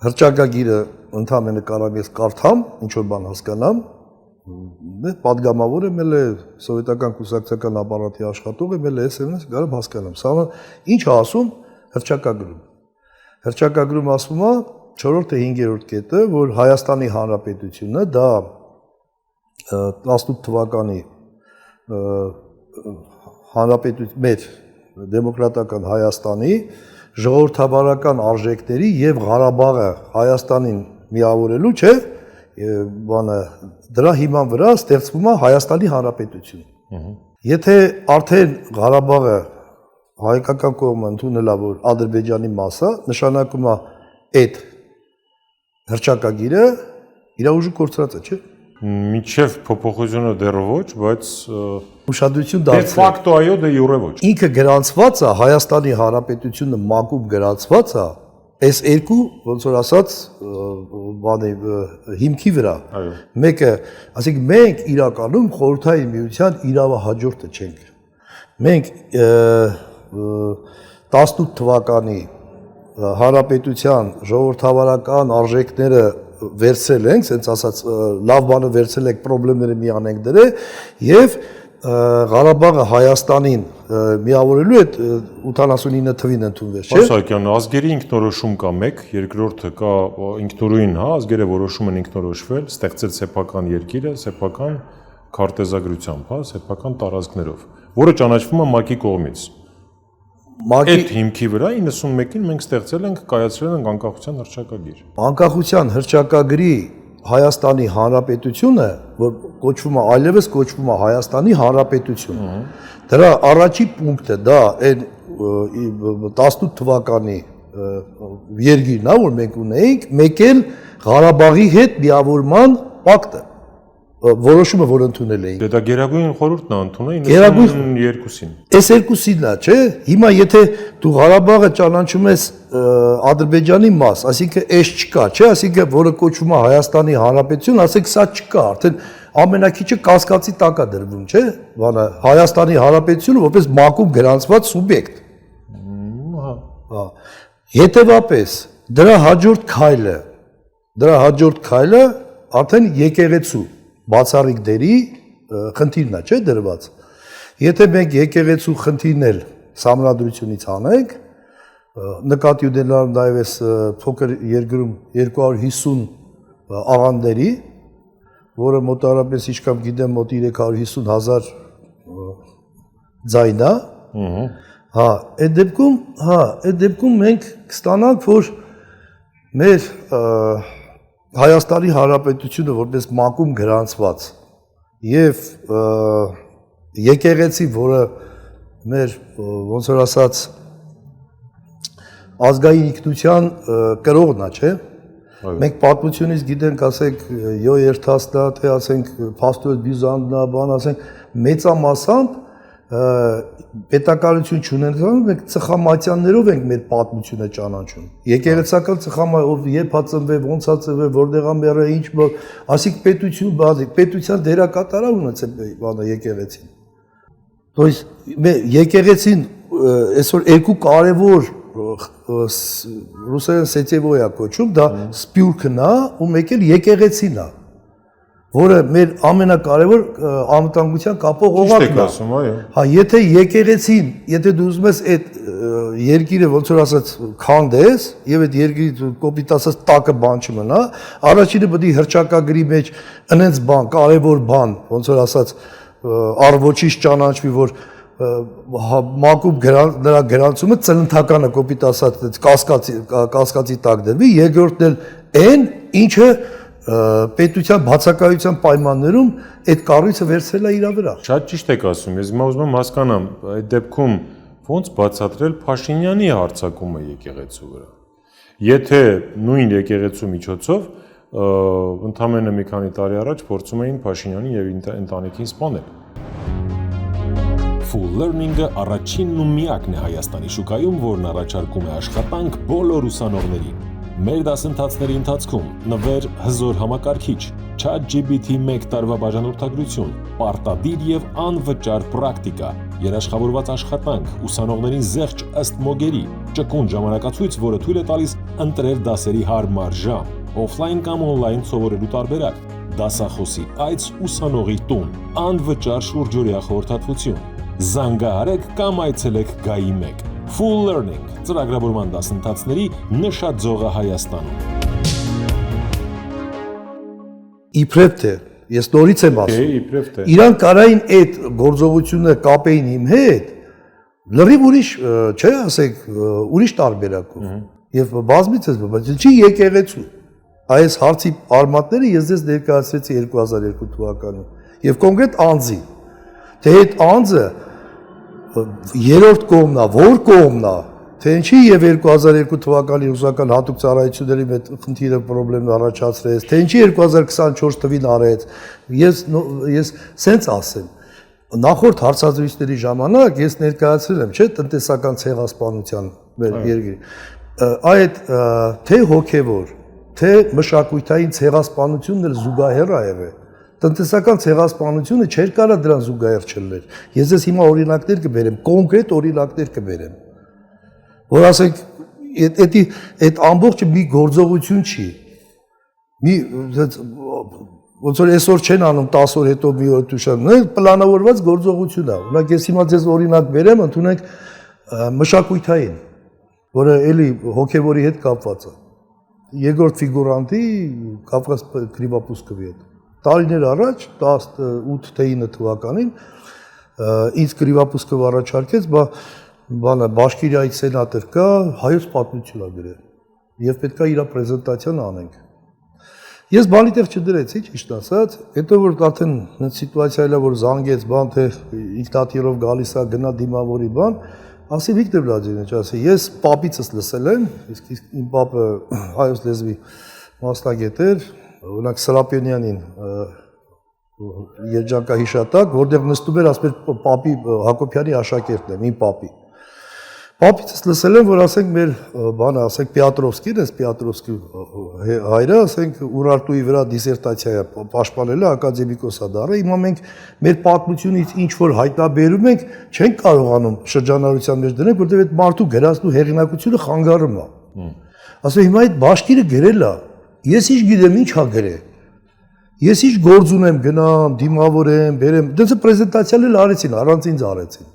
Հռչակագիրը ընդհանրապես կարող ես կարդամ, ինչ որ բան հասկանամ։ Պատգամավոր եմ, էլ սովետական կուսակցական ապարատի աշխատող եմ, էլ ես կարող հասկանամ։ Սա ինչ է ասում հռչակագրում։ Հռչակագրում ասում է 4-րդ եւ 5-րդ կետը, որ Հայաստանի Հանրապետությունը դա 18 թվականի հանրապետություն մեր դեմոկրատական Հայաստանի ժողովրդավարական արժեքների եւ Ղարաբաղը Հայաստանին միավորելու, չէ, բանը դրա հիման վրա ստեղծվում է Հայաստանի Հանրապետություն։ Եթե արդեն Ղարաբաղը հայկական կողմը ընդունել է, որ Ադրբեջանի մաս է, նշանակում է այդ հռչակագիրը իր ուժը կորցրած է, չէ։ Միջև փոփոխությունը դեռ ոչ, բայց ուշադրություն դե դարձրել։ ֆակտո այո, դե յուրե ոչ։ Ինքը գրանցված է Հայաստանի Հանրապետությունը մակում գրանցված է, այս երկու ոնց որ ասած բանի հիմքի վրա։ Այո։ Մեկը, ասենք մենք իրականում խորհրդային միության իրավահաջորդը չենք։ Մենք 18 թվականի հանրապետության ժողովրդավարական արժեքները վերցրել ենք, ասենց ասած լավ բանը վերցրել ենք, խնդիրները միան ենք դրել եւ Ղարաբաղը Հայաստանին միավորելու այդ 89 թվին ընդունվեց, չէ՞։ Սարգսյան, ազգերի ինքնորոշում կա մեկ, երկրորդը կա ինքնուրույն, հա, ազգերը որոշում են ինքնորոշվել, ստեղծել սեփական երկիրը, սեփական քարտեզագրությամբ, հա, սեփական տարածքներով, որը ճանաչվում է ՄԱԿ-ի կողմից։ Այդ հիմքի վրա 91-ին մենք ստեղծել ենք, կայացրել ենք անկախության հռչակագիր։ Անկախության հռչակագրի Հայաստանի Հանրապետությունը, որ կոչվում է այլևս կոչվում է Հայաստանի Հանրապետություն։ Դրա առաջի պունկտը դա այն 18 թվականի երգիրն է, որ մենք ունեինք, մեկ էլ Ղարաբաղի հետ միավորման պակտը, որոշումը, որ ընդունել էին։ Դե դա Գերագույն խորհուրդն է ընդունել 92-ին։ Այս երկուսին է, չէ՞։ Հիմա եթե դու Ղարաբաղը ճանաչում ես Ադրբեջանի մաս, այսինքն էս չկա, չէ՞, այսինքն որը կոչվում է Հայաստանի Հանրապետություն, ասենք սա չկա, արդեն ամենակիչը կասկածի տակ է դրվում, չէ՞, բանը Հայաստանի Հանրապետությունը որպես մակում գրանցված սուբյեկտ։ Հա։ Հետևապես դրա հաջորդ քայլը արդեն եկեղեցու բացառիկ դերի խնդիրն է, չէ՞ դրված։ Եթե մենք եկեղեցու խնդիրն էլ սահմանադրությունից անենք, նկատի ունենալով նաև այս փոքր երկրում 250 աղանդերի, որը մոտավորապես ինչքան գիտեմ մոտ 350,000 ձայն է, հա, այդ դեպքում մենք կստանանք, որ մեր Հայաստանի Հանրապետությունը որպես մակում գրանցված եւ եկեղեցի, որը մեր ոնց որ ասած ազգային ինքնության կրողն է, չէ՞։ Մենք պատմությունից գիտենք, ասենք յո երթաստա, թե ասենք Փաստորդ Բյուզանդնա, բան ասենք մեծամասամբ պետականություն չունենալով մենք ծխամատյաններով ենք մեր պատմությունը ճանաչում։ Եկեղեցական ծխամայով երբ հածնվե, ոնց հածնվե, որտեղ ամերը ինչ, ասիկ պետության դերակատարը ունեցել բանը եկեղեցին։ То есть եկեղեցին այսօր երկու կարևոր ռուսերեն սեցևոյա կոչում, դա սպյուրքն է ու մեկ էլ եկեղեցին է։ որը մեր ամենակարևոր անվտանգության կապող օղակն է։ Այո։ Հա, եթե եկեղեցին, եթե դու ուզում ես այդ երկիրը ոնց որ ասած քանդես եւ այդ երկրի կոպիտ ասած տակը բան չմնա, առաջինը պետք է հրճակագրի մեջ այնց բան, կարևոր բան, ոնց որ ասած առողջիչ ճանաչվի, որ մակուբ նրա գրանցումը ծննդականը կոպիտ ասած կասկածի տակ դրվի, երկրորդն էլ այն, ինչը պետության բացակայության պայմաններում այդ կառույցը վերցրել է իր վրա։ Շատ ճիշտ եք ասում, ես հիմա ուզում եմ հասկանամ, այդ դեպքում ո՞նց բացատրել Փաշինյանի հարձակումը եկեղեցու վրա։ Եթե նույն եկեղեցու միջոցով ընդամենը մի քանի տարի առաջ փորձում էին Փաշինյանին եւ ընտանիքին սպանել։ Full Learning-ը առաջինն ու միակն է Հայաստանի շուկայում, որն առաջարկում է աշխատանք բոլոր ուսանողներին։ Մեր դասընթացների ընթացքում նվեր հզոր համակարգիչ, ChatGPT 1 տարվա բաժանորդագրություն, պարտադիր եւ անվճար պրակտիկա, երաշխավորված աշխատանք, ուսանողներին զեղչ ըստ մոգերի, ճկուն ժամանակացույց, որը թույլ է տալիս ընտրել դասերի հարմար ժամ, օֆլայն կամ օնլայն սովորելու տարբերակ, դասախոսի այց ուսանողի տուն, անվճար շուրջօրյա խորհրդատվություն, զանգահարեք կամ այցելեք Գայի 1։ Full Learning ծրագրավորման դասընթացների նշաձողը Հայաստանում։ Իբրև թե ես նորից եմ ասում։ Իբրև թե։ Իրանք կարային այդ գործողությունը կապեին իմ հետ, լրիվ ուրիշ, չէ, ասեք, ուրիշ տարբերակով։ Եվ բազմիցս, բայց չի եկեղեցու։ Այս հարցի արմատները ես ձեզ ներկայացրեցի 2002 թվականին։ Եվ կոնկրետ անձի։ Թե այդ անձը երրորդ կողմն է, որ կողմն է, թե ինչի եւ 2002 թվականի ռուսական հատուկ ծառայությունների մեջ խնդիրը խնդրեմ առաջացրեց, թե ինչի 2024 թվին արեց, ես սենց ասեմ, նախորդ հարցազրույցների ժամանակ ես ներկայացրել եմ, չէ, տնտեսական ցեղասպանության մեր երկրի, այդ թե հոգևոր, թե մշակութային ցեղասպանությունն էլ զուգահեռ է եղել։ Տնտեսական ցեղասպանությունը չէր կարա դրան զուգահեռ չլներ։ Ես ձեզ հիմա օրինակներ կբերեմ, կոնկրետ օրինակներ կբերեմ, որ ասենք, այդ ամբողջը մի գործողություն չի։ Մի ոնց որ այսօր չեն անում 10 օր հետո մի օր տուշան, պլանավորված գործողություն է։ Օրինակ ես հիմա ձեզ օրինակ բերեմ, ընդունենք մշակութային, որը էլի հոգևորի հետ կապված է։ Երկրորդ ֆիգուրանտի Կավկաս Կրիվապուսկովի հետ։ Տարիներ առաջ 18-9 թվականին ինձ Կրիվապուսկով առաջարկեց, բանը Բաշկիրիայի սենատոր կա, հայոց պատմություն է գրել եւ պետքա իր պրեզենտացիան անենք։ Ես բանի տեղ չդրեցի, ճիշտ ասած, հետո որ արդեն այդ սիտուացիա որ զանգեց, բան թե ինքնաթիռով գալիս է գնա դիմավորի բան, ասի Վիկտոր Վլադիմիրովիչ, ասի ես պապիցս լսել եմ, իսկ իմ պապը հայոց լեզվի մասնագետ էր, օրինակ Սրապյոնյանին երջանկահիշատակ, որտեղ նստում էր ասպեր պապի Հակոբյանի աշակերտն եմ, իմ պապի։ Պապիցս լսել եմ, որ ասենք մեր բանը, ասենք Պիատրովսկին, այս Պիատրովսկի հայրը, ասենք Ուրարտուի վրա դիսերտացիա պաշտպանել է, ակադեմիկոս է դառել, հիմա մենք մեր պատմությունից ինչ որ հայտնաբերում ենք, չենք կարողանում շրջանառության մեջ դնել, որտեղ այդ մարդու գրածնու հեղինակությունը խանգարում է։ Ասում հիմա այդ բաշկիրը գրել է, ես ինչ գիտեմ ինչ է գրել։ Ես ինչ գործ ունեմ, գնամ, դիմավորեմ, բերեմ, դες պրեզենտացիան էլ արեցին, առանց ինձ արեցին։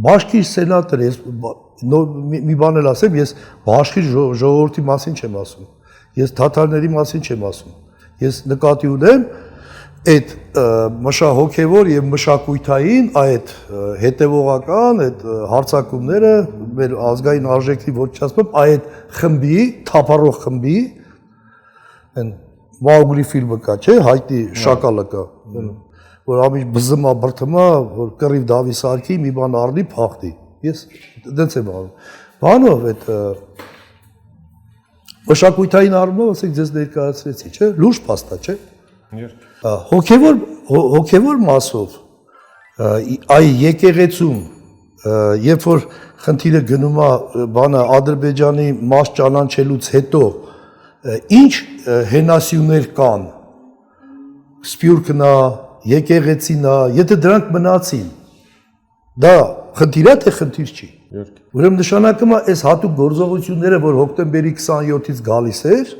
Բաշկիր սենատոր, ես մի բան էլ ասեմ, ես բաշկիր ժողովրդի մասին չեմ ասում, ես թաթարների մասին չեմ ասում, ես նկատի ունեմ այդ մշահոգևոր եւ մշակույթային այդ հետևողական այդ հարցակումները մեր ազգային արժեքի ոչ չասեմ, այդ խմբի, թափառող խմբի այն Մաուգլի ֆիլմը կա, չէ, հայտի շակալը կա, որ ամիշ բզմա բրթմա, որ կռիվ Դավի սարքի մի բան առնի փախտի։ Ես դենց եմ անում։ Բանով այդ մշակույթային առումով ասեք ձեզ ներկայացրեցի, չէ, լուրջ փաստա, չէ։ Հոգևոր մասով այ եկեղեցում երբ որ խնդիրը գնում է բանը Ադրբեջանի մաս ճանաչելուց հետո ինչ հենասյուներ կան, սպյուրքն է, եկեղեցին է, եթե դրանք մնացին, դա խնդիր է, թե խնդիր չի։ Ուրեմն նշանակում է այս հատուկ գործողությունները, որ հոկտեմբերի 27-ից գալիս էր,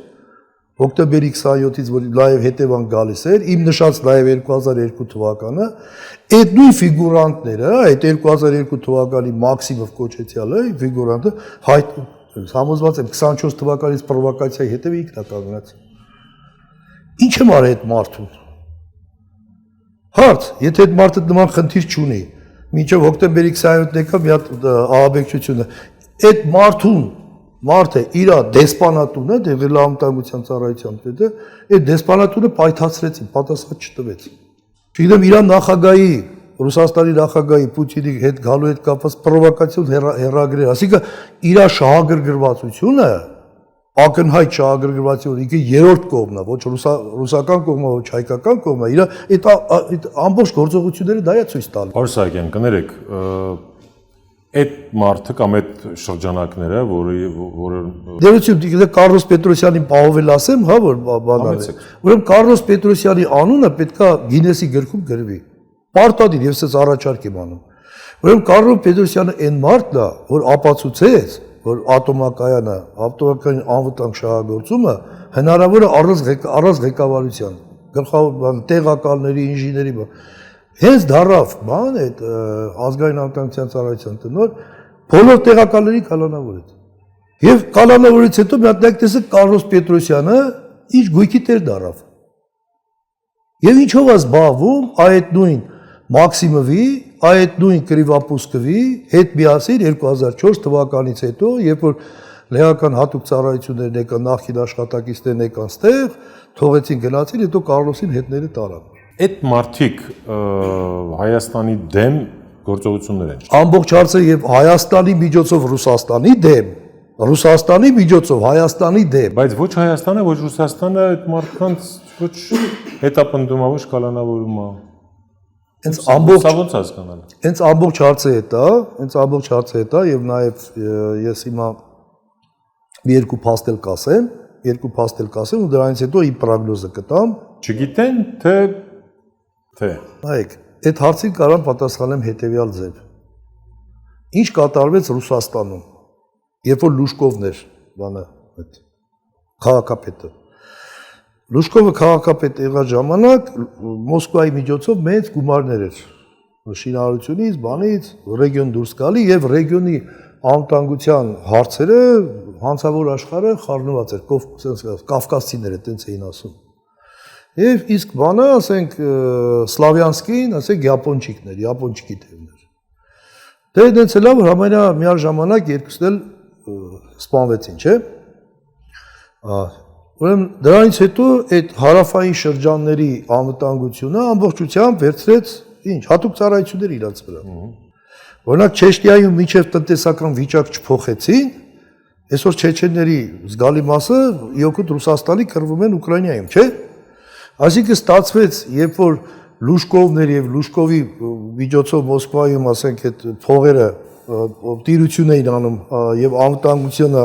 Հոկտեմբերի 27-ից որ լայվ հետևանք գալիս էր, իմ նշած լայվ 2002 թվականը, այդ նույն ֆիգուրանտները, այդ 2002 թվականի Մաքսիմով կոչեցյալը, ֆիգուրանտը համոզված եմ 24 թվականից պրովոկացիայի հետևը ինքն է կանգնած։ Ինչ եմ արել այդ մարդուն։ Հարց, եթե այդ մարդը նման խնդիր չունի, մինչև հոկտեմբերի 27-ն եկավ մի հատ ահաբեկչությունը, այդ մարդը իր դեսպանատունը, դեղել անվտանգության ծառայության պետը, այդ դեսպանատունը պայթացրեցին, պատասխան չտվեց։ Չգիտեմ իր նախագահի, Ռուսաստանի նախագահի Պուտինի հետ գալու հետ կապված պրովոկացիոն հեռագրեր, ասիկա իր շահագրգռվածությունը, ակնհայտ շահագրգռվածությունը, ինքը երրորդ կողմն է, ոչ ռուսական կողմը, ոչ հայկական կողմը, իր այդ ամբողջ գործողությունները դա է ցույց տալու։ Պարոն Սահակյան, կներեք, այդ մարդը կամ այդ շրջանակները, որը Դերություն, Կարլոս Պետրոսյանին պահովել ասեմ, հա, որ բանալ է։ Ուրեմն Կարլոս Պետրոսյանի անունը պետքա Գինեսի գրքում գրվի։ Պարտադիր, ես այս առաջարկ եմ անում։ Ուրեմն Կարլոս Պետրոսյանը այն մարդն է, որ ապացուցեց, որ ատոմակայանը, ատոմակայանի անվտանգ շահագործումը հնարավոր է առանց ղեկավարության, գլխավոր տեղակալների, ինժեների Հենց դարավ, բան այդ ազգային անվտանգության ծառայության տնօր, բոլոր տեղակալների կալանավորեց։ Եվ կալանավորից հետո մի հատ տեսեք Կարլոս Պետրոսյանը ինչ գույքի տեր դարավ։ Եվ ինչով է զբաղվում այդ նույն Մաքսիմովի, այդ նույն Կրիվապուսկովի հետ միասին 2004 թվականից հետո, երբ որ լեհական հատուկ ծառայություններն եկան, նախկին աշխատակիցներն եկան ստեղ, թողեցին գնացին, հետո Կարլոսին հետները տարան։ այդ մարդիկ Հայաստանի դեմ գործողություններ են։ Ամբողջ հարցը եւ Հայաստանի միջոցով Ռուսաստանի դեմ, Ռուսաստանի միջոցով Հայաստանի դեմ։ Բայց ոչ Հայաստանը, ոչ Ռուսաստանը այդ մարդկանց ոչ հետապնդում է, ոչ կալանավորում է։ Հենց ամբողջ Սա ոնց հասկանալ։ Հենց ամբողջ հարցը է դա եւ նաեւ ես հիմա մի երկու փաստել կասեմ ու դրանից հետո իմ պրոգնոզը կտամ։ Չգիտեն թե Նայեք, այդ հարցին կարող պատասխանեմ հետեւյալ ձև։ Ինչ կատարվեց Ռուսաստանում, երբ որ Լուշկովն էր, բանը, այդ քաղաքապետը։ Լուշկովը քաղաքապետ եղած ժամանակ Մոսկվայի միջոցով մեծ գումարներ էր շինարարությունից, բանից, ռեգիոն դուրս գալի եւ ռեգիոնի անվտանգության հարցերը հանցավոր աշխարհը խառնված էր, կովկասցիները տենց էին ասում։ Եվ իսկ բանը, ասենք, Սլավյանսկին, ասենք, յապոնչիկի թևներ։ Դե դենց էլա, որ համարյա միաժ ժամանակ երկուսն էլ սպանվեցին, չէ՞։ Ուրեմն դրանից հետո այդ հարավային շրջանների անվտանգությունը ամբողջությամբ վերցրեց ինչ, հատուկ ծառայություններ իրաց վրա։ Օրինակ Չեչնիայում մինչև տնտեսական վիճակ չփոխեցին, այսօր չեչենների զգալի մասը իօգուտ Ռուսաստանի կռվում են Ուկրաինայում, չէ՞։ Այսինքն ստացվեց, երբ որ Լուշկովներ եւ Լուշկովի միջոցով Մոսկվայում, ասենք, այդ փողերը տիրություն էին անում եւ անվտանգությունը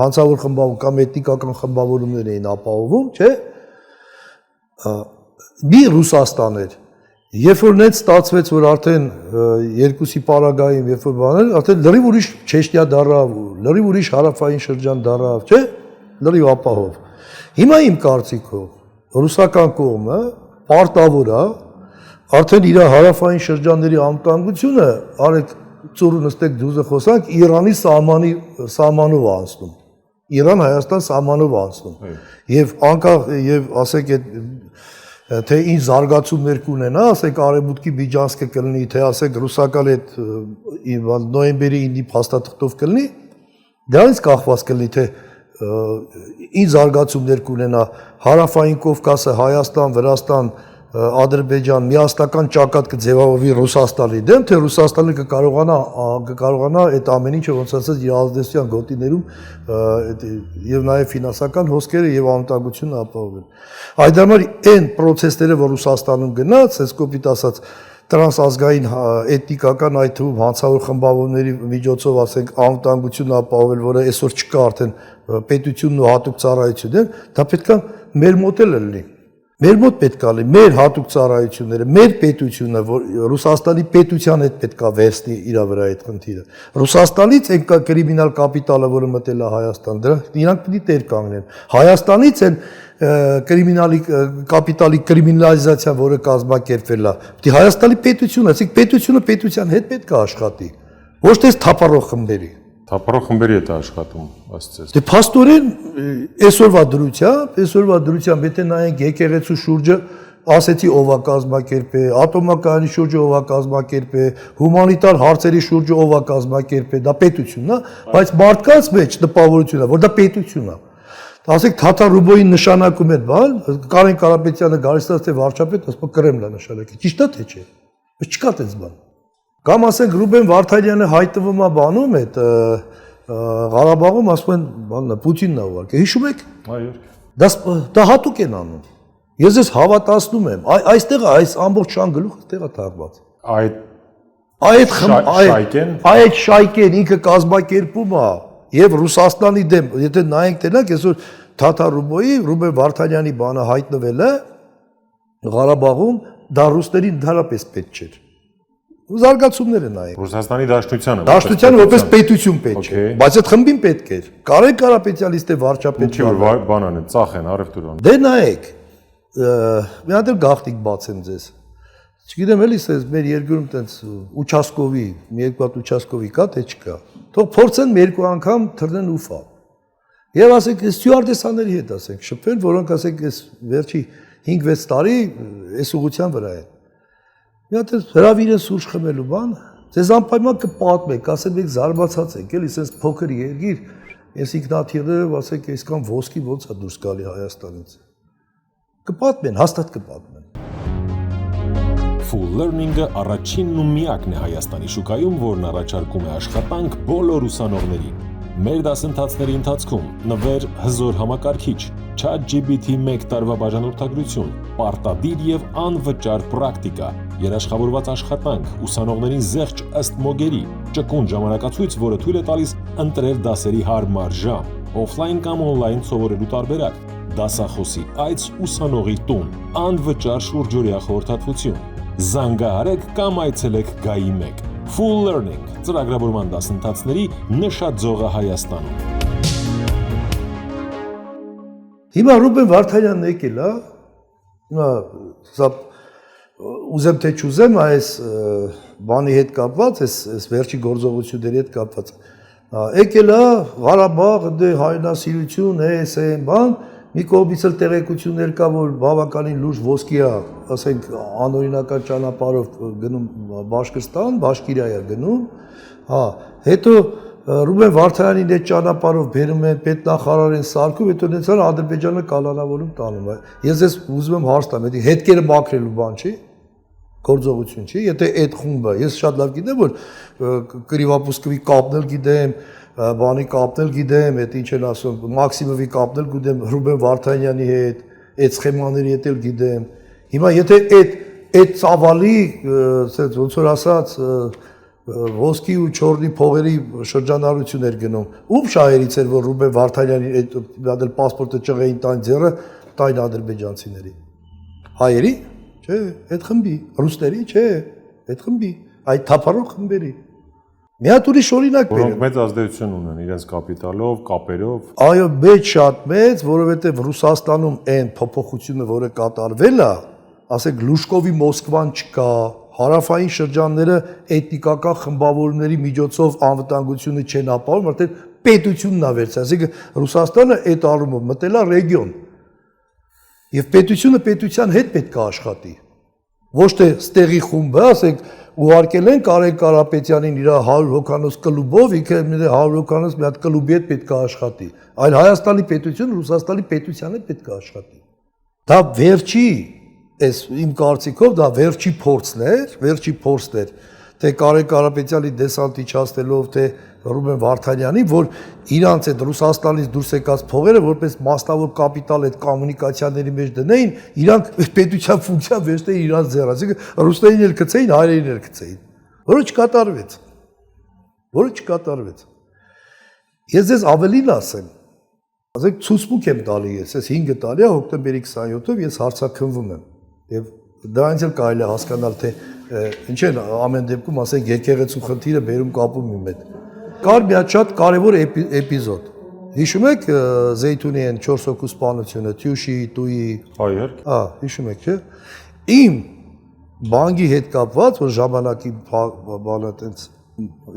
հանցավոր խմբավորում կամ էթնիկական խմբավորումներ էին ապահովում, չէ՞։ Մի Ռուսաստան էր։ Երբ որ նենց ստացվեց, որ արդեն երկուսի պարագայում, երբ որ բաներ, արդեն լրիվ ուրիշ Չեչնիա դարավ, լրիվ ուրիշ հարավային շրջան դարավ, չէ՞։ Լրիվ ապահով։ Հիմա իմ կարծիքով ռուսական կողմը պարտավոր է արդեն իր հարավային շրջանների անվտանգությունը արեք ծուրը նստեք դուզը խոսանք Իրանի սահմանով անցնում։ Իրան-Հայաստան սահմանով անցնում։ Եւ անկախ եւ ասեք այդ թե ինչ զարգացումներ կունենա, ասեք արևմուտքի միջանցքը կլինի, թե ասեք ռուսական այդ նոյեմբերի 9-ի փաստաթղթով կլինի, դրանից կախված կլինի թե ինչ զարգացումներ կունենա հարավային Կովկասը, Հայաստան, Վրաստան, Ադրբեջան միասնական ճակատ կձևավորվի Ռուսաստանի դեմ, թե Ռուսաստանը կկարողանա այդ ամեն ինչը ոնց ասած իր ազդեցության գոտիներում եւ նաեւ ֆինանսական հոսքերը եւ անվտանգությունը ապահովել։ Այդ համար այն process-ները, որ Ռուսաստանում գնաց, այս կոպիտ ասած տրանսազգային էթնիկական այդ թվում հանցավոր խմբավորումների միջոցով ասենք անվտանգությունը ապահովել, որը այսօր չկա արդեն պետությունն ու հատուկ ծառայություններ, դա պետք է մեր մոդելը լինի։ Մեր մոտ պետք է լինի մեր հատուկ ծառայությունները, մեր պետությունը, որ Ռուսաստանի պետության հետ պետք է վերցնի իր վրա այդ խնդիրը։ Ռուսաստանից այն կրիմինալ կապիտալը, որը մտել է Հայաստան, դրա իրանք պետք է տեր կանգնեն։ Հայաստանից այն կրիմինալի կապիտալի կրիմինալիզացիա, որը կազմակերպվել է, պետք է Հայաստանի պետությունը, ասենք պետությունը պետության հետ պետք է աշխատի, ոչ թե թափառող խմբերի։ Թափառող խմբերի հետ աշխատում, ասես։ Դե փաստորեն այսօրվա դրությամբ, եթե նայենք եկեղեցու շուրջը, ասեցի ով է կազմակերպել, ատոմակայանի շուրջը ով է կազմակերպել, հումանիտար հարցերի շուրջը ով է կազմակերպել, դա պետությունն է, բայց մարդկանց մեջ տպավորությունն է, որ դա պետությունն է։ Ասենք Թաթար-Ռուբոյի նշանակում էր բան, Կարեն Կարապետյանը գալիս է թե վարչապետ, ասում Կրեմլը նշանակի։ Ճիշտ է թե չէ։ Չկա այդպես բան։ Կամ ասենք Ռուբեն Վարդանյանը հայտնվում է բանում այդ Ղարաբաղում, ասում են, բանն է, Պուտինն է ուղարկել։ Հիշում եք։ Այո։ Դա հատուկ են անում։ Ես ես հավատացնում եմ, այստեղ այս ամբողջ շան գլուխը այստեղ է թաղված։ Այդ շայկեն ինքը կազմակերպում է եւ Ռուսաստանի դեմ, եթե նայենք տենակ, այսօր Թաթար-Ռուբոյի, Ռուբեն Վարդանյանի բանը հայտնվել է Ղարաբաղում, դա ռուսներին դարապես պետք չէր։ Զարգացումներ են նայեք։ Ռուսաստանի Դաշնությանը։ Դաշնությանը որպես պետություն պետք է, բայց այդ խմբին պետք էր։ Կարեն Կարապետյանից թե վարչապետ։ Ինչի՞ որ բանան են, ծախեն առևտուրան։ Դե նայեք, մի հատ էլ գաղտնիք բացեմ ձեզ։ Չգիտեմ էլի, ասես մեր երկրում տենց ուչասկովի, մի երկու հատ ուչասկովի կա, թե չկա։ Թող փորձեն մի երկու անգամ թռնեն ուֆա։ Եվ ասենք ստյուարդեսաների հետ ասենք, շփվեն, որոնք ասենք այս վերջի 5-6 տարի այս ուղղության վրա են։ Մի հատ հրավիրեն սուրճ խմելու բան, ձեզ անպայման կպատմեք, ասեք մենք զարմացած ենք, էլի sense փոքր երկիր, ես ինքնաթիռներով ասեք այսքան ոսկի ոնց է դուրս գալի Հայաստանից։ Կպատմեն, հաստատ կպատմեն։ Full Learning-ը առաջինն ու միակն է Հայաստանի շուկայում, որն առաջարկում է աշխատանք բոլոր ուսանողներին։ Մեր դասընթացների ընթացքում նվեր հզոր համակարգիչ, ChatGPT 1 տարվա բաժանորդագրություն, պարտադիր եւ անվճար պրակտիկա, երաշխավորված աշխատանք, ուսանողներին զեղչ ըստ մոգերի, ճկուն ժամանակացույց, որը թույլ է տալիս ընտրել դասերի հարմար ժամ, օֆլայն կամ օնլայն սովորելու տարբերակ, դասախոսի այց ուսանողի տուն, անվճար շուրջօրյա խորհրդատվություն, զանգահարեք կամ այցելեք Գայի 1, Full Learning, ծրագրավորման դասընթացների նշաձողը Հայաստանում։ Հիմա Ռուբեն Վարդանյանն եկել է, հիմա սա ուզեմ թե չուզեմ այս բանի հետ կապված, այս վերջի գործողությունների հետ կապված, եկել է Ղարաբաղ, դե հայրենասիրություն, այս այն բան, մի կողմից էլ տեղեկություններ կա, որ բավականին լուրջ ոսկի է, ասենք անօրինական ճանապարհով գնում Բաշկիրստան, Բաշկիրիա գնում, հետո Ռուբեն Վարդանյանին այդ ճանապարհով բերում են, պետնախարար են սարքում, հետո դեցան Ադրբեջանը կալանավորում տանում է։ Ես ես ուզում եմ հարց տամ, դա հետքերը մաքրելու բան չի, գործողություն չի, եթե այդ խումբը, ես շատ լավ գիտեմ, որ Կրիվապուսկովի կապն էլ գիտեմ, բանի կապնել գիտեմ, այդ ինչ են ասում, Մաքսիմովի կապնել գիտեմ, Ռուբեն Վարդանյանի հետ, այդ սխեմաների հետ էլ գիտեմ։ Հիմա եթե այդ ծավալի, ոնց որ ասած, ոսկի ու չորնի փողերի շրջանառություն էր գնում, ում շահերից էր, որ Ռուբեն Վարդանյանի այդ պասպորտը ճղեին տան ձեռը, տայն ադրբեջանցիների։ Հայերի, չէ, այդ խմբի, ռուսների, չէ, այդ խմբի, այդ թափառող խմբերի։ Մի հատ ուրիշ օրինակ բերեմ։ Որոնք մեծ ազդեցություն ունեն իրենց կապիտալով, կապերով։ Այո, մեծ շատ մեծ, որովհետև Ռուսաստանում այն փոփոխությունը, որը կատարվել է, ասենք Լուշկովի Մոսկվան չկա, հարավային շրջանները էթնիկական խմբավորումների միջոցով անվտանգությունը չեն ապահովում, արդեն պետությունն է վերցրել, այսինքն Ռուսաստանը այդ առումով մտել է ռեգիոն։ Եվ պետությունը պետության հետ պետք է աշխատի։ Ոչ թե ստեղի խումբը, ասենք ուղարկել են Կարեն Կարապետյանին իր 100 հոգանոց կլուբով, ինքը 100 հոգանոց մի հատ կլուբի հետ պետք է աշխատի, այլ Հայաստանի պետությունը Ռուսաստանի պետության հետ պետք է աշխատի։ Դա վերջի, այս իմ կարծիքով դա վերջի փորձն էր, թե Կարեն Կարապետյանի դեսանտ իջացնելով, թե Ռուբեն Վարդանյանի, որ իրանց այդ Ռուսաստանից դուրս եկած փողերը որպես մասնավոր կապիտալ այդ կոմունիկացիաների մեջ դնեին, իրանք պետության ֆունկցիա վերցնեին իրանց ձեռը, այսինքն ռուսներին էլ գցեին, հայերին էլ գցեին, որը չկատարվեց։ Ես ձեզ ավելին ասեմ, Ասեք ցուցմուկ եմ տալի ես, այս 5 տարի է հոկտեմբերի 27-ով ես հարցաքննվում եմ։ Եվ դրանից էլ կարելի է հասկանալ, թե ինչ են ամեն դեպքում, ասենք, եկեղեցու խնդիրը բերում կապում իմ հետ։ Կար մի հատ շատ կարևոր էպիզոդ։ Հիշում եք Զեյթունի այն 4 հոգու սպանությունը, Թյուշի, Տուի։ Այո, հիշում եք, չէ՞։ Իմ բանկի հետ կապված, որ ժամանակի բանը այտենց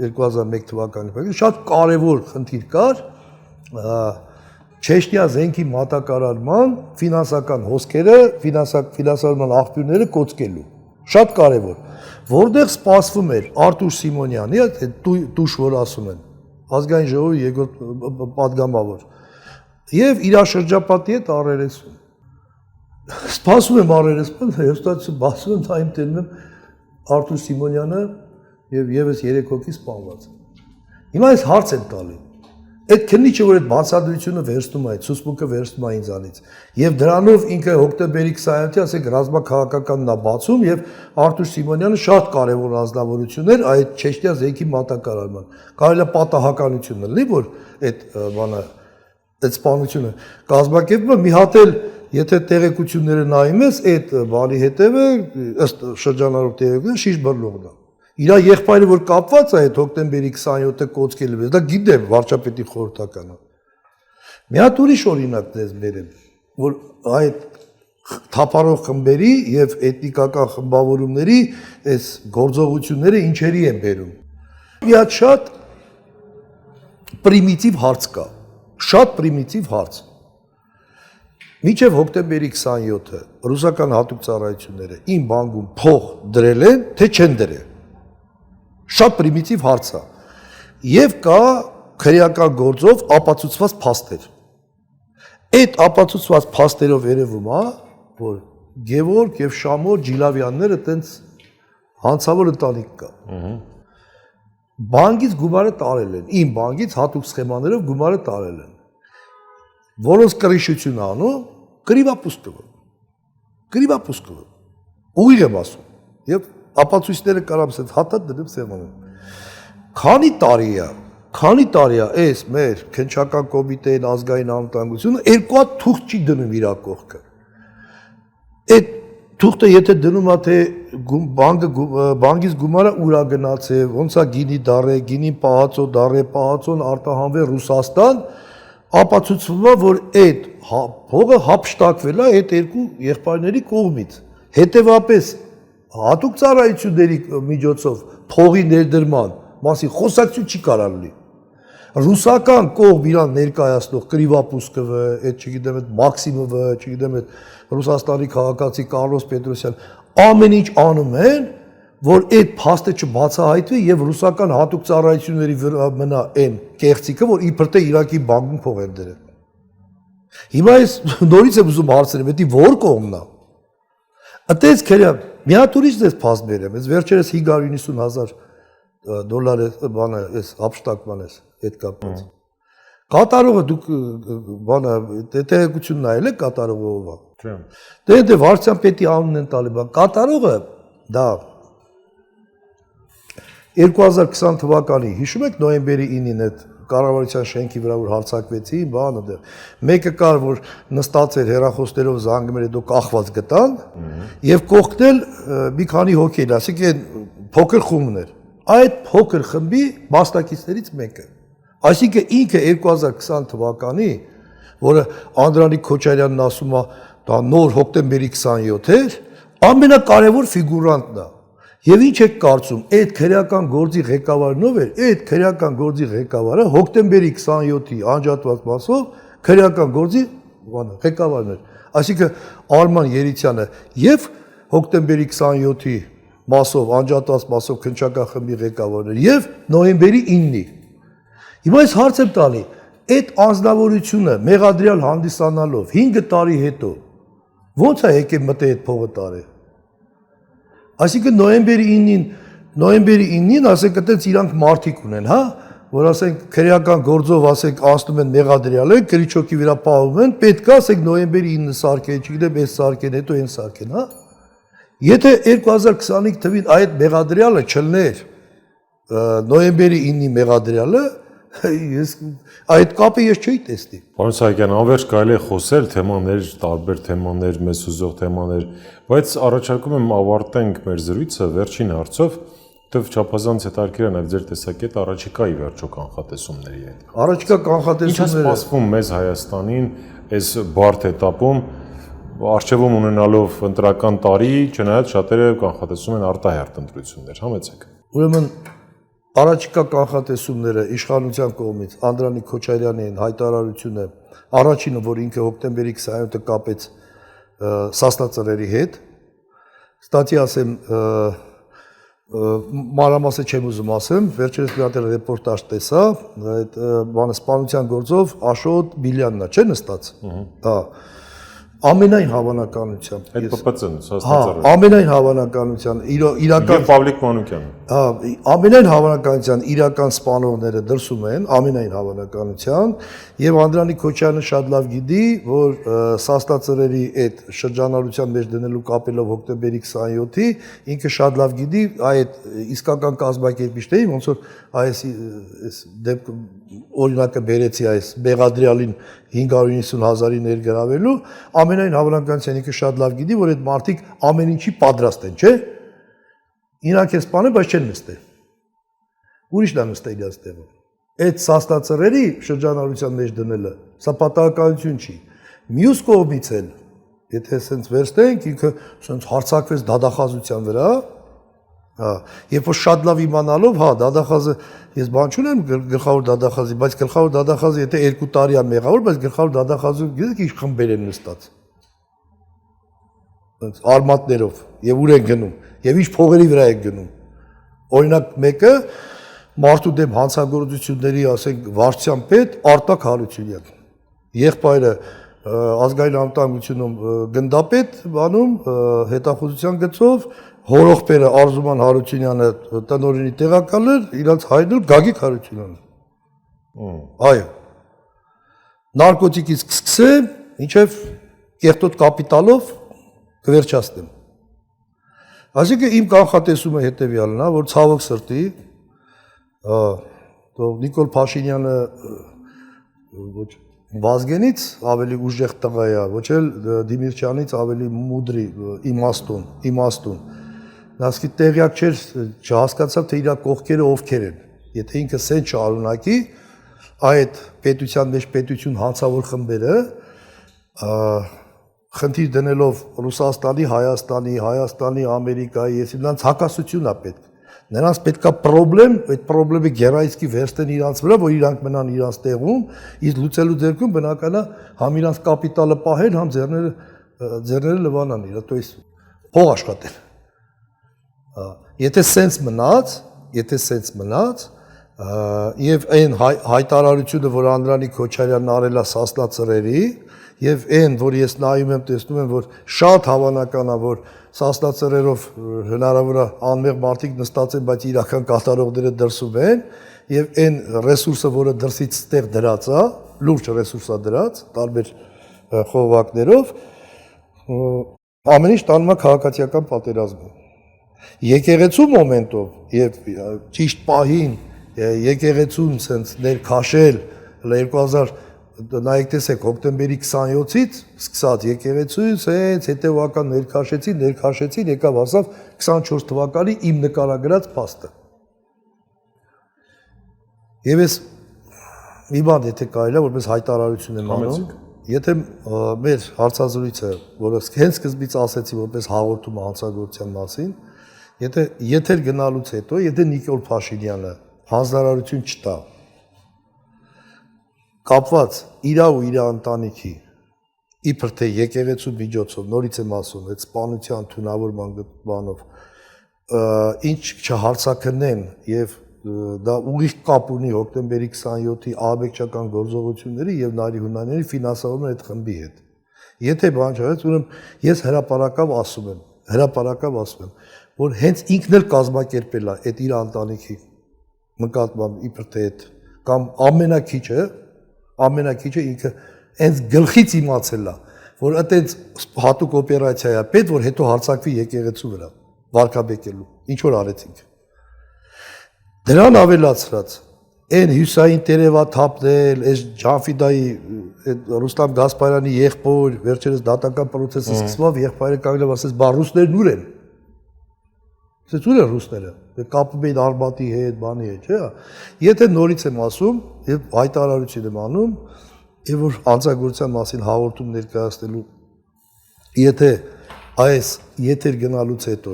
2001 թվականի շատ կարևոր խնդիր կար, Չեշտիա զենքի մատակարարման ֆինանսական հոսքերը, ֆինանսավորման աղբյուրները կոծկելու։ Շատ կարևոր, որտեղ սպասվում էր Արտուր Սիմոնյանի, այդ տուշ որ ասում են, ազգային ժողովի երկրորդ պատգամավոր, եւ իր շրջապատի հետ առերեսում։ Սպասում եմ առերեսում, հեստացիա բացում եմ, թայմ տելնում եմ Արտուր Սիմոնյանը եւ եւս 3 հոգի սպանված։ Հիմա այս հարց եմ տալի։ Այդ քննիչը, որ այդ բացատրությունը վերցնում է, ցուցմուկը վերցնում է ինձանից, եւ դրանով ինքը հոկտեմբերի 27-ի, ասենք, ռազմաքաղաքականն է բացում եւ Արտուր Սիմոնյանը շատ կարեւոր անձնավորություն էր այդ Չեշտիա զենքի մատակարարման։ Կարելի է պատահականություն լինի, որ այդ բանը, այդ սպանությունը կազմակերպվում է, մի հատ էլ, եթե տեղեկությունները նայում ես, այդ բանի հետևը ըստ շրջանառող տեղեկությունների շիշ բռնողն է։ Իր եղբայրը որ կապված է այդ հոկտեմբերի 27-ը կոծկելու, դա գիտեմ վարչապետի խորհրդականը։ Մի հատ ուրիշ օրինակ դες բերեմ, որ այդ թափառող խմբերի եւ էթնիկական խմբավորումների այս գործողությունները ինչերի են բերում։ Մի հատ շատ պրիմիտիվ հարց կա, շատ պրիմիտիվ հարց։ Մինչև հոկտեմբերի 27-ը ռուսական հատուկ ծառայությունները իմ բանկում փող դրել են, թե չեն դրել։ Շատ պրիմիտիվ հարց է։ Եվ կա քրեական գործով ապացուցված փաստեր։ Այդ ապացուցված փաստերով երևում է, որ Գևորգ եւ Շամոր Ջիլավյանները տենց հանցավոր ընտանիք կա։ Բանկից գումարը տարել են, իմ բանկից հատուկ սխեմաներով գումարը տարել են։ Որոնց կրիշություն անում, գրիվապուսկով։ Ուղիղ եմ ասում։ Եվ ապացույցները կարամ ասել, հատատ դրեմ սեղանում։ Քանի տարի է այս մեր քննչական կոմիտեին ազգային անվտանգությունը երկու հատ թուղթ չի դնում իր կողքը։ Այդ թուղթը եթե դնում է, թե բանկից գումարը ուր է գնացել, ոնց է գինի դառել, գինին պահածոն արտահանվել Ռուսաստան, ապացուցվում է, որ այդ փողը հափշտակվել է այդ երկու եղբայրների կողմից։ Հետևաբար հատուկ ծառայությունների միջոցով փողի ներդրման մասին խոսակցություն չի կարող լինի։ Ռուսական կողմ իրան ներկայացնող Կրիվապուսկովը, այդ չգիտեմ, այդ Մաքսիմովը, չգիտեմ, այդ Ռուսաստանի քաղաքացի Կարլոս Պետրոսյան, ամեն ինչ անում են, որ այդ փաստը չբացահայտվի եւ ռուսական հատուկ ծառայությունների վրա մնա այն կեղծիքը, որ իբր թե Իրաքի բանկում փող են դրել։ Հիմա ես նորից եմ ուզում հարցնել, դա ո՞ր կողմն է։ Այդպես քերյա, մի հատ ուրիշ դες փաստ բերեմ, այս վերջերս 590,000 դոլար է բանը, այս հապշտակման էս այդ կապված։ Կատարողը դուք բանը տեղեկություն նայել եք կատարողը ով է։ Չէ։ Դե վարչության պետի անունն են տալի, բան կատարողը դա 2020 թվականի, հիշում եք նոյեմբերի 9-ին այդ կառավարության շենքի վրա որ հարձակվեցի, բանը դեռ մեկը կար որ նստած էր հեռախոսներով զանգում էր, հետո կախված գտան եւ կողքնել մի քանի հոգի էր, ասիկեն փոքր խումբն էր։ Այդ փոքր խմբի մասնակիցներից մեկը։ Այսինքն ինքը 2020 թվականի, որը Անդրանիկ Քոչարյանն ասում է, դա նոր հոկտեմբերի 27 էր, ամենակարևոր ֆիգուրանտն է։ Եվ ինչ եք կարծում, այդ քրեական գործի ղեկավարն ով էր, այդ քրեական գործի ղեկավարը հոկտեմբերի 27-ի անջատված մասով քրեական գործի ղեկավարն էր։ Այսինքն Արման Երիցյանը եւ հոկտեմբերի 27-ի մասով անջատված մասով քննչական խմբի ղեկավարն էր եւ նոյեմբերի 9-ի։ Հիմա այս հարց եմ տալի, այդ անձնավորությունը մեղադրյալ հանդիսանալով 5 տարի հետո ո՞նց է եկել մտել այդ փողը տարել։ Այսինքն նոյեմբերի 9-ին, ասենք, այդպես իրանք մարդիկ ունեն, հա, որ ասենք քրեական գործով ասենք անցնում են մեղադրյալ են, քրիչոկի վրա պահում են, պետք է ասենք նոյեմբերի 9-ը սարքեն, չգիտեմ, այս սարքեն, հետո այն սարքեն, հա։ Եթե 2025 թվին այդ մեղադրյալը չլներ նոյեմբերի 9-ի մեղադրյալը, Ես այդ կապը ես չէի տեսնի։ Պարոն Սահակյան, անverջ կարելի է խոսել թեմաներ, տարբեր թեմաներ, մեզ հուզող թեմաներ, բայց առաջարկում եմ ավարտենք մեր զրույցը վերջին հարցով, որտեղ չափազանց հետաքրքիր է նաև ձեր տեսակետը առաջիկայի վերջո կանխատեսումների հետ։ Առաջիկա Ինչ է կանխատեսումները սպասվում մեզ Հայաստանին այս բարդ этаպում արժևում ունենալով ընտրական տարի, չնայած շատերը կանխատեսում են արտահերթ ընտրություններ, համեցեք։ Ուրեմն առաջիկա կանխատեսումները իշխանության կողմից Անդրանիկ Քոչարյանի հայտարարությունը առաջինը, որ ինքը հոկտեմբերի 27-ը կապեց Սասնա-Ծռերի հետ, ստացի ասեմ մանրամասը չեմ ուզում ասեմ, վերջերս մի հատ ռեպորտաժ տեսա, այդ բանը սպանության գործով Աշոտ Բիլյանն է, չէ՞ նստած։ Հա։ Ամենայն հավանականությամբ Այդ ՊՊՑ-ն, հա, Սասնա-Ծռը։ ամենայն հավանականության իրական Եվ Պավլիկ Մանուկյանը։ Հա, ամենայն հավանականության իրական սպանողները դրսում են, ամենայն հավանականության, եւ Անդրանիկ Քոչարյանը շատ լավ գիտի, որ Սասնա-Ծռերի այդ շրջանառության մեջ դնելու կապելով հոկտեմբերի 27-ի, ինքը շատ լավ գիտի այդ իսկական կազմակերպիչների, ոնց որ այս դեպք օրինակը բերեցի այս Բեղադրյալին 590,000-ի ներգրավելու, ամենայն հավանականության ինքը շատ լավ գիտի, որ այդ մարդիկ ամեն ինչի պատրաստ են, չէ՞։ Իրանք է սպանել, բայց չեն նստել։ Ուրիշն է նստել իրաց տեղում։ Այդ Սասնա-Ծռերի շրջանառության մեջ դնելը, սա պատահականություն չի։ Մյուս կողմից էլ, եթե սենց վերստենք, ինքը սենց հարցակվեց դադախազության վրա, հա, երբ որ շատ լավ իմանալով, հա, դադախազը, ես բան չունեմ գլխավոր դադախազի, բայց գլխավոր դադախազը եթե 2 տարի է մեղավոր, բայց գլխավոր դադախազը գիտեք ինչ խմբեր են նստած։ Սենց արմատներով, եւ ուր են գնում, եւ ինչ փողերի վրա են գնում։ Օրինակ մեկը մարդու դեմ հանցագործությունների, ասենք, վարչության պետ Արտակ Հարությունյան։ Եղբայրը ազգային անվտանգությունում գնդապետ բանում հետախուզության գծով, հորողբերը Արզուման Հարությունյանը տնօրենի տեղակալ էր, իրանց հայրն էլ Գագիկ Հարությունյանը։ Այո։ Նարկոտիկից կսկսեմ, ինչեվ կեղտոտ կապիտալով կվերջացնեմ։ Այսինքն իմ կանխատեսումը հետևյալն է, որ ցավոք սրտի Նիկոլ Փաշինյանը ոչ Վազգենից ավելի ուժեղ տղա է, ոչ էլ Դիմիրճյանից ավելի մուդրի, իմաստուն։ Նա սկի տեղյակ չէր, չհասկացավ, թե իր կողքերը ովքեր են։ Եթե ինքը սեն չարունակի, այդ պետության մեջ պետություն հանցավոր խմբերը խնդիր դնելով Ռուսաստանի, Հայաստանի, Ամերիկայի, ես նրանց հակասություն է պետք։ Նրանց պետքա պրոբլեմ, այդ պրոբլեմը գերայիսկի վերցնեն իրանց վրա, որ իրանք մնան իրանց տեղում, իսկ լուծելու դեպքում բնական է համ իրանց կապիտալը պահեն, համ ձեռները լվանան իրա, то есть փող աշխատեն։ Եթե սենց մնաց, եւ այն հայտարարությունը, որ Անդրանիկ Քոչարյանն արել է Սասնա-Ծռերի, եւ այն, որ ես նայում եմ, տեսնում եմ, որ շատ հավանական է, որ Սասնա-Ծռերով հնարավոր է անմեղ մարդիկ նստած են, բայց իրական կատարողները դրսում են, եւ այն ռեսուրսը, որը դրսից ստեղ դրած է, լուրջ ռեսուրս է դրած, տարբեր խողովակներով, ամեն ինչ տանում է քաղաքացիական պատերազմին։ Եկեղեցու մոմենտով եւ ճիշտ պահին եկեղեցուն սենց ներքաշել 2000 նայեք տեսեք հոկտեմբերի 27-ից սկսած եկեղեցուից հենց հետևական ներքաշեցին, եկավ հասավ 24 թվականի իմ նկարագրած փաստը։ Եվ ես մի բան եթե կարելի է որպես հայտարարություն եմ անում, եթե մեր հարցազրույցը, որը հենց սկզբից ասեցի որպես հաղորդում հանցագործության մասին, եթե եթեր գնալուց հետո, եթե Նիկոլ Փաշինյանը հանձնարարություն չտա կապված իրա ու իրա ընտանիքի իբր թե եկեղեցու միջոցով, նորից եմ ասում, այդ սպանության թունավորման բանով, ինչ չհարցակնեն եւ դա ուղիղ կապ ունի հոկտեմբերի 27-ի ահաբեկչական գործողությունների եւ Նարի Հունանյանի ֆինանսավորման այդ խմբի հետ։ Եթե բան չարեց, ուրեմն ես հրապարակավ ասում եմ, որ հենց ինքն էլ կազմակերպել է այդ իր ընտանիքի նկատմամբ իբր թե այդ կամ ամենակիչը ինքը հենց գլխից իմացել է, որ այդպես հատուկ օպերացիա է պետք, որ հետո հարձակվի եկեղեցու վրա, վարկաբեկելու, ինչ որ արեցինք։ Դրան ավելացրած Այն հյուսային տերևա թափնել, այս Ջանֆիդայի այդ Ռուստամ Գասպարյանի եղբոր, վերջերս դատական process-ը սկսվավ, եղբայրը կանգնավ ասես, բա ռուսներն ուր են։ Ասես ուր են ռուսները։ Դե կապում էին Արբատի հետ, բանի հետ, չէ՞։ Եթե նորից եմ ասում եւ հայտարարություն եմ անում, եւ որ անձնագրության մասին հաղորդում ներկայացնելու, եթե այս եթեր գնալուց հետո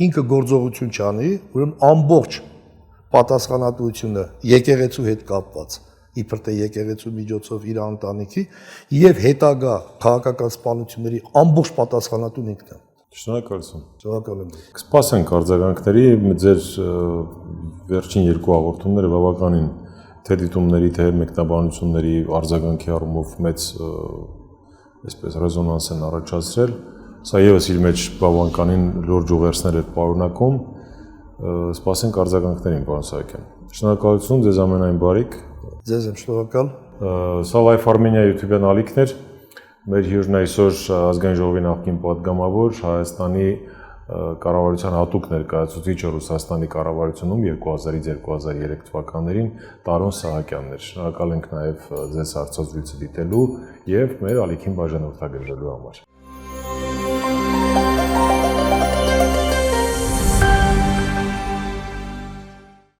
ինքը գործողություն չանի, ուրեմն ամբողջ պատասխանատվությունը եկեղեցու հետ կապված, իբր թե եկեղեցու միջոցով իր ընտանիքի եւ հետագա քաղաքական սպանությունների ամբողջ պատասխանատուն ինքն է։ Շնորհակալություն։ Շնորհակալ եմ։ Կսպասենք արձագանքների, ձեր վերջին երկու հաղորդումները բավականին թե դիտումների, թե մեկնաբանությունների արձագանքի առումով մեծ այսպես ռեզոնանս են առաջացրել։ Սա եւս իր մեջ բավականին լուրջ ուղերձներ է պարունակում։ Սպասենք արձագանքներին, պարոն Սահակյան։ Շնորհակալություն, ձեզ ամենայն բարիք։ Ձեզ եմ շնորհակալ։ Սա Life Armenia YouTube-յան ալիքներ։ Մեր հյուրն այսօր ազգային ժողովի նախկին պատգամավոր, Հայաստանի կառավարության հատուկ ներկայացուցիչ Ռուսաստանի կառավարությունում 2000-2003 թվականներին Տարոն Սահակյանն էր։ Շնորհակալ ենք նաև ձեզ հարցազրույցը դիտելու եւ մեր ալիքին բաժանորդագրելու համար։